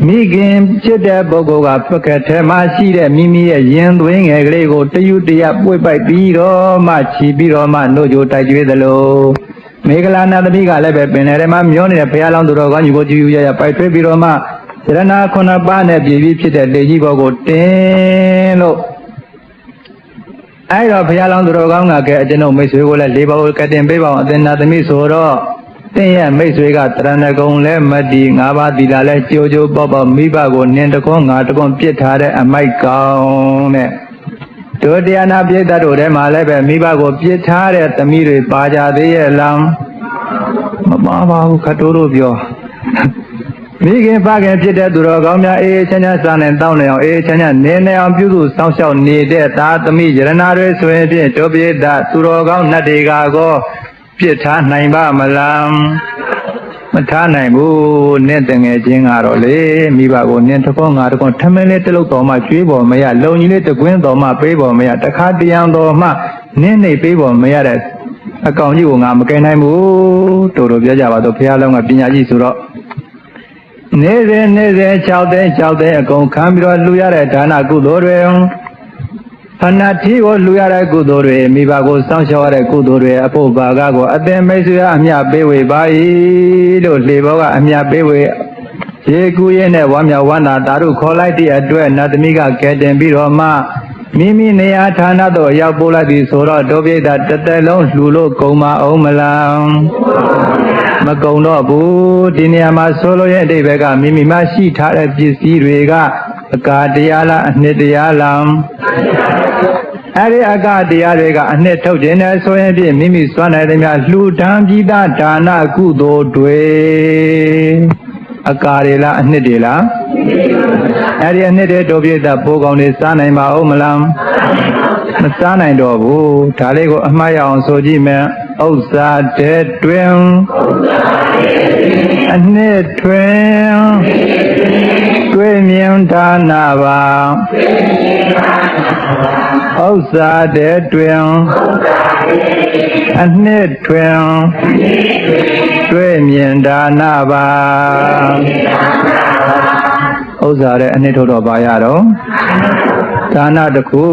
မိခင်ဖြစ်တဲ့ပုဂ္ဂိုလ်ကဖက်ခက်ထဲမှာရှိတဲ့မိမိရဲ့ရင်သွင်းငယ်ကလေးကိုတယုတရပွေပိုက်ပြီးတော့မှခြီးပြီးတော့မှနှုတ်ကြိုတိုက်ကျွေးသလိုမေဂလာနာသမီးကလည်းပဲပင်ထဲမှာမျောနေတဲ့ဘုရားလောင်းသူတော်ကောင်းကြီးကိုကြည်ယူရပိုက်ထွေးပြီးတော့မှယရဏ9ပါးနဲ့ပြည်ပြီးဖြစ်တဲ့လေကြီးဘောကိုတင်းလို့အဲ့တော့ဘုရားလောင်းသူတော်ကောင်းကကဲအကျွန်ုပ်မိတ်ဆွေကိုလည်း၄ပါးကိုကတင်ပေးပါအောင်အသင်နာသမီးဆိုတော့တင်းရဲ့မိတ်ဆွေကတရဏဂုံလဲမတည်၅ပါးသီလလဲကြိုကြိုပေါ့ပေါ့မိဘကိုနင်းတကွန်းငါတကွန်းပြစ်ထားတဲ့အမိုက်ကောင်းတဲ့တို့တရားနာပိဋကတို့ထဲမှာလည်းပဲမိဘကိုပြစ်ထားတဲ့သမီးတွေပါကြသေးရဲ့လားမပါပါဘူးခတိုးတို့ပြောမိခင်ဖခင်ဖြစ်တဲ့သူတော်ကောင်းများအေးချမ်းချမ်းစားနေတောင်းနေအောင်အေးချမ်းချမ်းနေနေအောင်ပြုစုစောင့်ရှောက်နေတဲ့သားသမီးယရဏတွေဆိုရင်ဖြင့်တို့ပိဋကသူတော်ကောင်းနတ်တွေကကောပြစ်ထားနိုင်ပါမလားမထားနိုင်ဘူးနင့်တငယ်ချင်းကတော့လေမိဘကိုနင့်တကောငါတကောထမင်းလေးတလုတ်တော်မှကျွေးပေါ်မရလုံကြီးလေးတကွင်းတော်မှပေးပေါ်မရတခါတရံတော်မှနင့်နေပေးပေါ်မရတဲ့အကောင်ကြီးကိုငါမကယ်နိုင်ဘူးတို့တို့ပြောကြပါတော့ဘုရားလုံးကပညာကြီးဆိုတော့နေစဉ်6သိန်းအကုန်ခံပြီးတော့လူရတဲ့ဒါနကုသိုလ်တွေဖဏတိကိုလူရတဲ့ကုသိုလ်တွေမိဘကိုစောင့်ရှောက်ရတဲ့ကုသိုလ်တွေအဖို့ဘာကကိုအသင်မိတ်ဆွေအမြပေးဝေပါ၏လို့လေဘောကအမြပေးဝေရေကူးရဲနဲ့ဝါမြောက်ဝန္တာတာတို့ခေါ်လိုက်တဲ့အတွက်နတ်သမီးကကဲတင်ပြီးတော့မှမိမိနေရာဌာနသို့ရောက်ပို့လိုက်သည်ဆိုတော့ဒုပိဋကတစ်သက်လုံးလှူလို့ကုန်မအောင်မလားမကုန်တော့ဘူးဒီနေရာမှာဆိုလို့ရဲ့အဓိပ္ပာယ်ကမိမိမရှိထားတဲ့ပစ္စည်းတွေကအကာတရားလားအနှစ်တရားလားအဲ့ဒီအကာတရားတွေကအနှစ်ထုတ်ခြင်းနဲ့ဆိုရင်ဖြင့်မိမိစွမ်းနိုင်တဲ့များလှူဒန်းပြီးသားဒါနကုသိုလ်တွေအကာတွေလားအနှစ်တွေလားအဲ့ဒီအနှစ်တွေတို့ပြည့်တဲ့ပိုးကောင်တွေစားနိုင်ပါဦးမလားမစားနိုင်တော့ဘူးဒါလေးကိုအမှားရအောင်ဆိုကြည့်မယ်ဥစ္စာတဲ့တွင်အနှစ်တွင် တွေ့မြင်ဌာနပါဥစ္စာတဲ့တွင်အနှစ်တွင်တွေ့မြင်ဌာနပါဥစ္စာတဲ့အနှစ်ထုတ်တော့ပါရတော့ဌာနတစ်ခု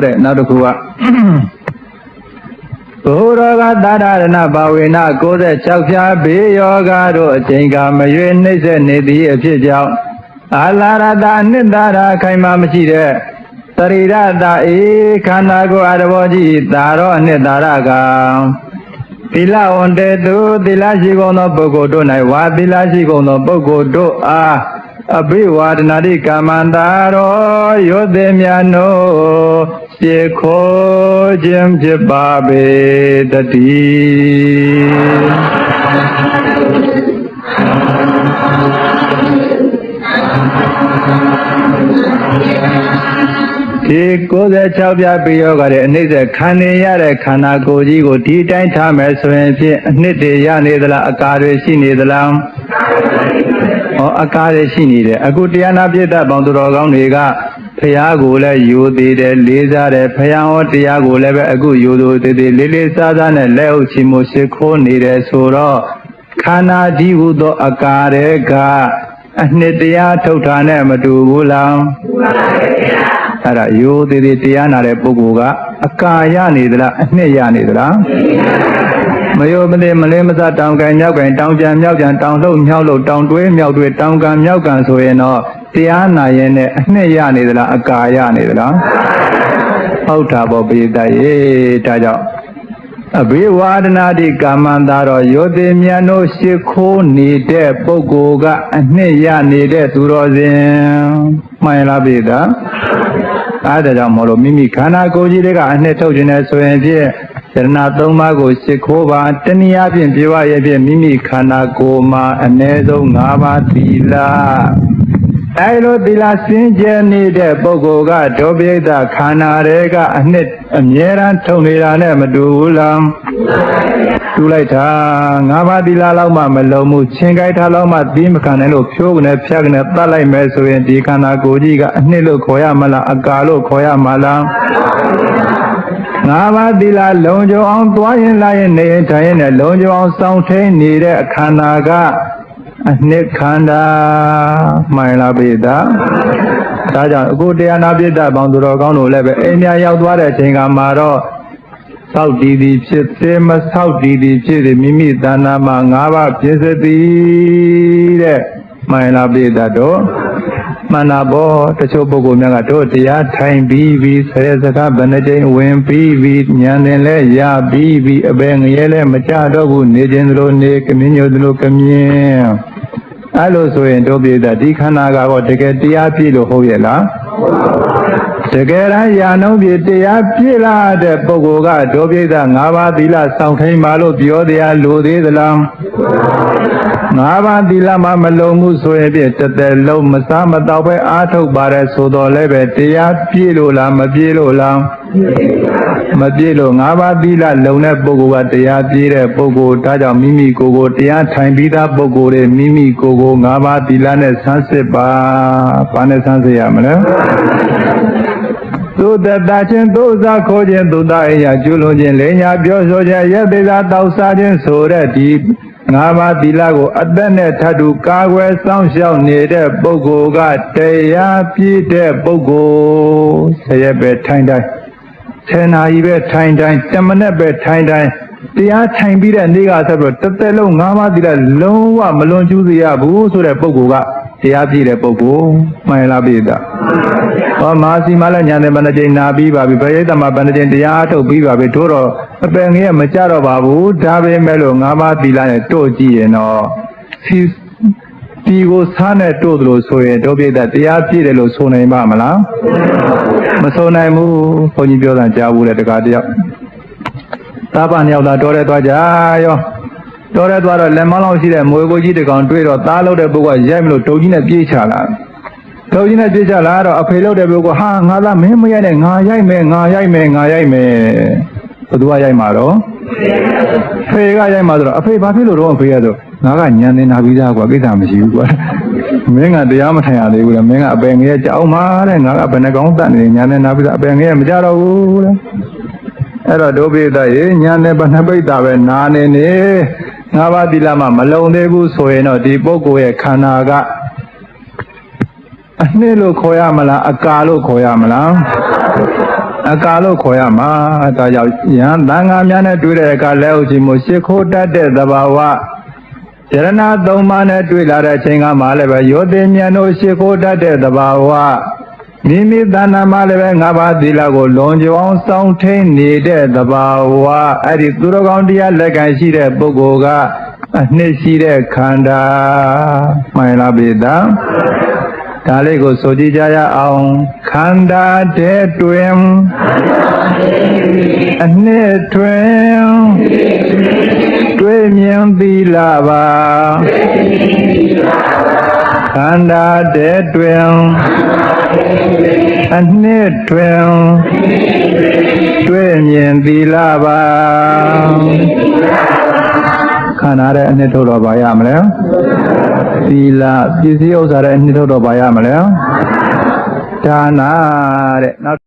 တဲ့နောက်တစ်ခုကဘုရောဂသာရဏဘာဝေန96ဖြာဘေးယောဂတို့အချိန်ကမရွေနှိမ့်ဆက်နေသည့်အဖြစ်ကြောင့်အာလာရတအနှစ်သာရခိုင်မာမရှိတဲ့တရိရတဧခန္ဓာကိုယ်အတဘောကြီးသာရောအနှစ်သာရကသီလဝန္တေတုသီလရှိကုန်သောပုဂ္ဂိုလ်တို့၌ဝါသီလရှိကုန်သောပုဂ္ဂိုလ်တို့အားအဘိဝါဒနာတိကာမန္တာရောယောသေမြတ်နို့ပြေခိုးခြင်းဖြစ်ပါပေတည်းဒီ96ပြပြီးရောကတဲ့အနှိမ့်ဆက်ခံနေရတဲ့ခန္ဓာကိုယ်ကြီးကိုဒီတိုင်းထားမယ်ဆိုရင်ဖြင့်အနှစ်တွေရနေသလားအကာတွေရှိနေသလားအကားရရှိနေတယ်အခုတရားနာပြည့်တတ်ပေါင်းသူတော်ကောင်းတွေကဖရာကိုလည်းယူသေးတယ်လေးစားတယ်ဖရာဟောတရားကိုလည်းပဲအခုယူသူသေးသေးလေးလေးစားစားနဲ့လက်အုပ်ချီမိုးရှိခိုးနေတယ်ဆိုတော့ခန္ဓာဒီဟုသောအကားတွေကအနှစ်တရားထုတ်တာနဲ့မတူဘူးလားအဲ့ဒါယူသေးသေးတရားနာတဲ့ပုဂ္ဂိုလ်ကအကာရနေသလားအနှစ်ရနေသလားမယောမသိမလဲမစတောင်ကန်မြောက်ကန်တောင်ပြန်မြောက်ပြန်တောင်လှုပ်မြောက်လှုပ်တောင်တွဲမြောက်တွဲတောင်ကန်မြောက်ကန်ဆိုရင်တော့တရားနာရင်နဲ့အနှစ်ရနေသလားအကာရနေသလားဟုတ်တာပေါ့ပိတတ်ရေဒါကြောင့်အဘိဝါဒနာတိကာမန္တာတော့ယောတိမြတ်တို့ရှိခိုးနေတဲ့ပုဂ္ဂိုလ်ကအနှစ်ရနေတဲ့သူတော်စင်မှန်လားပိတတ်အားဒါကြောင့်မလို့မိမိခန္ဓာကိုယ်ကြီးတွေကအနှစ်ထုတ်ခြင်းနဲ့ဆိုရင်ဖြင့်ယရဏသုံးပါးကိုရှိခိုးပါတနည်းအားဖြင့်ပြောရဖြင့်မိမိခန္ဓာကိုယ်မှာအ ਨੇ ဆုံး5ပါးသီလအဲလိုသီလစင်ကြယ်နေတဲ့ပုဂ္ဂိုလ်ကဒုပိဋကခန္ဓာတွေကအနှစ်အမြဲတမ်းထုတ်နေတာနဲ့မတူဘူးလားတူလိုက်တာ5ပါးသီလလောက်မှမလုံးဘူးချင်းကြိုက်ထားလောက်မှသီးမခံနိုင်လို့ဖြိုးကနေဖြတ်ကနေတတ်လိုက်မယ်ဆိုရင်ဒီခန္ဓာကိုယ်ကြီးကအနှစ်လို့ခေါ်ရမလားအကာလို့ခေါ်ရမလား5ပါးသီလလုံခြုံအောင်သွားရင်လာရင်နေရင်ထိုင်ရင်လည်းလုံခြုံအောင်စောင့်ထိန်နေတဲ့အခန္ဓာကအနှစ်ခန္ဓာမှန်လားပိဒါဒါကြောင့်အခုတရားနာပိဒါပေါင်းသူတော်ကောင်းတို့လည်းပဲအိမ်များရောက်သွားတဲ့အချိန်ကမှာတော့သောက်တည်သည်ဖြစ်စေမသောက်တည်သည်ဖြစ်စေမိမိတဏ္ဍာမှာ5ပါးပြည့်စည်သည်တဲ့မှန်လားပိဒါတော့မှန်တာပေါ့တချို့ပုဂ္ဂိုလ်များကတို့တရားထိုင်ပြီးဆယ်စကားဘယ်နှကြိမ်ဝင်ပြီးဉာဏ်နဲ့လဲရပြီးအပဲငရဲလဲမကြတော့ဘူးနေခြင်းသလိုနေကမြင်ညိုသလိုကမြင်အဲ့လိုဆိုရင်တို့ပြည့်တဲ့ဒီခန္ဓာကတော့တကယ်တရားပြည့်လို့ဟုတ်ရဲ့လားတကယ်တမ်းယာနှုံးပြည့်တရားပြည့်လာတဲ့ပုဂ္ဂိုလ်ကတို့ပြည့်တဲ့5ပါးသီလစောင့်ထိန်ပါလို့ပြောတရားလိုသေးသလား5ပါးသီလမှာမလုံးမှုဆိုရင်ပြည့်တသက်လုံးမစားမတော့ပဲအားထုတ်ပါတဲ့ဆိုတော့လည်းပဲတရားပြည့်လို့လားမပြည့်လို့လားမပြည့်လို့5ပါးသီလလုံတဲ့ပုဂ္ဂိုလ်ကတရားပြည့်တဲ့ပုဂ္ဂိုလ်ဒါကြောင့်မိမိကိုယ်ကိုတရားထိုင်ပြီးသားပုဂ္ဂိုလ်တွေမိမိကိုယ်ကို5ပါးသီလနဲ့ဆန်းစစ်ပါဘာနဲ့ဆန်းစစ်ရမလဲသုတတချင်းသုဇာခိုးခြင်းသုတအိယာကျွလွန်ခြင်းလေညာပြောဆိုခြင်းယသေသာတောက်စားခြင်းဆိုတဲ့ဒီ5ပါးသီလကိုအသက်နဲ့ထပ်တူကာကွယ်စောင့်ရှောက်နေတဲ့ပုဂ္ဂိုလ်ကတရားပြည့်တဲ့ပုဂ္ဂိုလ်ဆရက်ပဲထိုင်တိုင်း10နာရီပဲထိုင်တိုင်း10မိနစ်ပဲထိုင်တိုင်းတရားထိုင်ပြီးတဲ့နေ့ကဆက်ပြီးတစ်သက်လုံး5ပါးသီလလုံးဝမလွန်ကျူးစေရဘူးဆိုတဲ့ပုဂ္ဂိုလ်ကတရားပြည့်တဲ့ပုဂ္ဂိုလ်မှန်လားပြည့်တာဟောမာစီမလည်းညာတယ်ဘယ်နှကြိမ်နာပြီးပါပြီဘယ်ရိတ်တမှာဘယ်နှကြိမ်တရားထုတ်ပြီးပါပြီထို့တော့အပင်ငယ်မကြတော့ပါဘူးဒါပေမဲ့လို့5ပါးသီလနဲ့တို့ကြည့်ရင်တော့ဒီကိုစားနဲ့တို့သလိုဆိုရင်တို့ပြည့်တဲ့တရားပြည့်တယ်လို့ဆိုနိုင်ပါမလားမဆိုနိုင်ဘူးဘုန်းကြီးပြောတာကြားဘူးတဲ့တကားတယောက်သာပညောက်တာတော်ရဲသွားကြရောတော်ရဲသွားတော့လက်မောင်းလောက်ရှိတဲ့မွေကိုကြီးတကောင်တွေ့တော့သားလို့တဲ့ပုဂ္ဂိုလ်ကရိုက်မလို့တုံကြီးနဲ့ပြေးချလာတုံကြီးနဲ့ပြေးချလာတော့အဖေလို့တဲ့ပုဂ္ဂိုလ်ဟာငါသားမင်းမရိုက်နဲ့ငါရိုက်မယ် ဘသူကရိုက်မှာတော့ဖေကရိုက်မှာဆိုတော့အဖေဘာဖြစ်လို့တော့အဖေရဆိုငါကညံနေနာပြီးသားကွာကိစ္စမရှိဘူးကွာမင်းကတရားမထိုင်ရသေးဘူးလေမင်းကအပယ်ငယ်ကြောက်မှာတဲ့ငါကဘယ်နှကောင်းတတ်နေညံနေနာပြီးသားအပယ်ငယ်မကြတော့ဘူးတဲ့အဲ့တော့ဒုပိသရေညံနေဘနှပိတ်တာပဲနာနေနေငါးပါးသီလမှမလုံသေးဘူးဆိုရင်တော့ဒီပုဂ္ဂိုလ်ရဲ့ခန္ဓာကအနှစ်လို့ခေါ်ရမလားအကာလို့ခေါ်ရမလားအကာလို့ခေါ်ရမှာဒါကြောင့်ယဟန်သံဃာများနဲ့တွေ့တဲ့အခါလက်ဥချီမှုရှ िख ိုးတတ်တဲ့သဘာဝယရဏသုံးပါးနဲ့တွေ့လာတဲ့အချိန်ကမှလည်းပဲယောသိဉာဏ်တို့ရှ िख ိုးတတ်တဲ့သဘာဝမိမိတဏ္ဍာမှာလည်းပဲငါးပါးသီလကိုလွန်ကျွမ်းစောင့်ထိန်နေတဲ့သဘာဝအဲ့ဒီသူတော်ကောင်းတရားလက်ခံရှိတဲ့ပုဂ္ဂိုလ်ကအနှစ်ရှိတဲ့ခန္ဓာမှန်လားပိဒါဒါလေးကိုဆိုကြည့်ကြရအောင်ခန္ဓာတဲ့တွင်အနှစ်တွင်တွေ့မြင်သီလပါခန္ဓာတဲ့တွင်အနှစ်တွင်တွေ့မြင်သီလပါခန္ဓာတဲ့အနှစ်ထုတ်တော့ပါရမလဲသီလပစ္စည်းဥစ္စာတဲ့အနှစ်ထုတ်တော့ပါရမလဲဒါနာတဲ့နောက်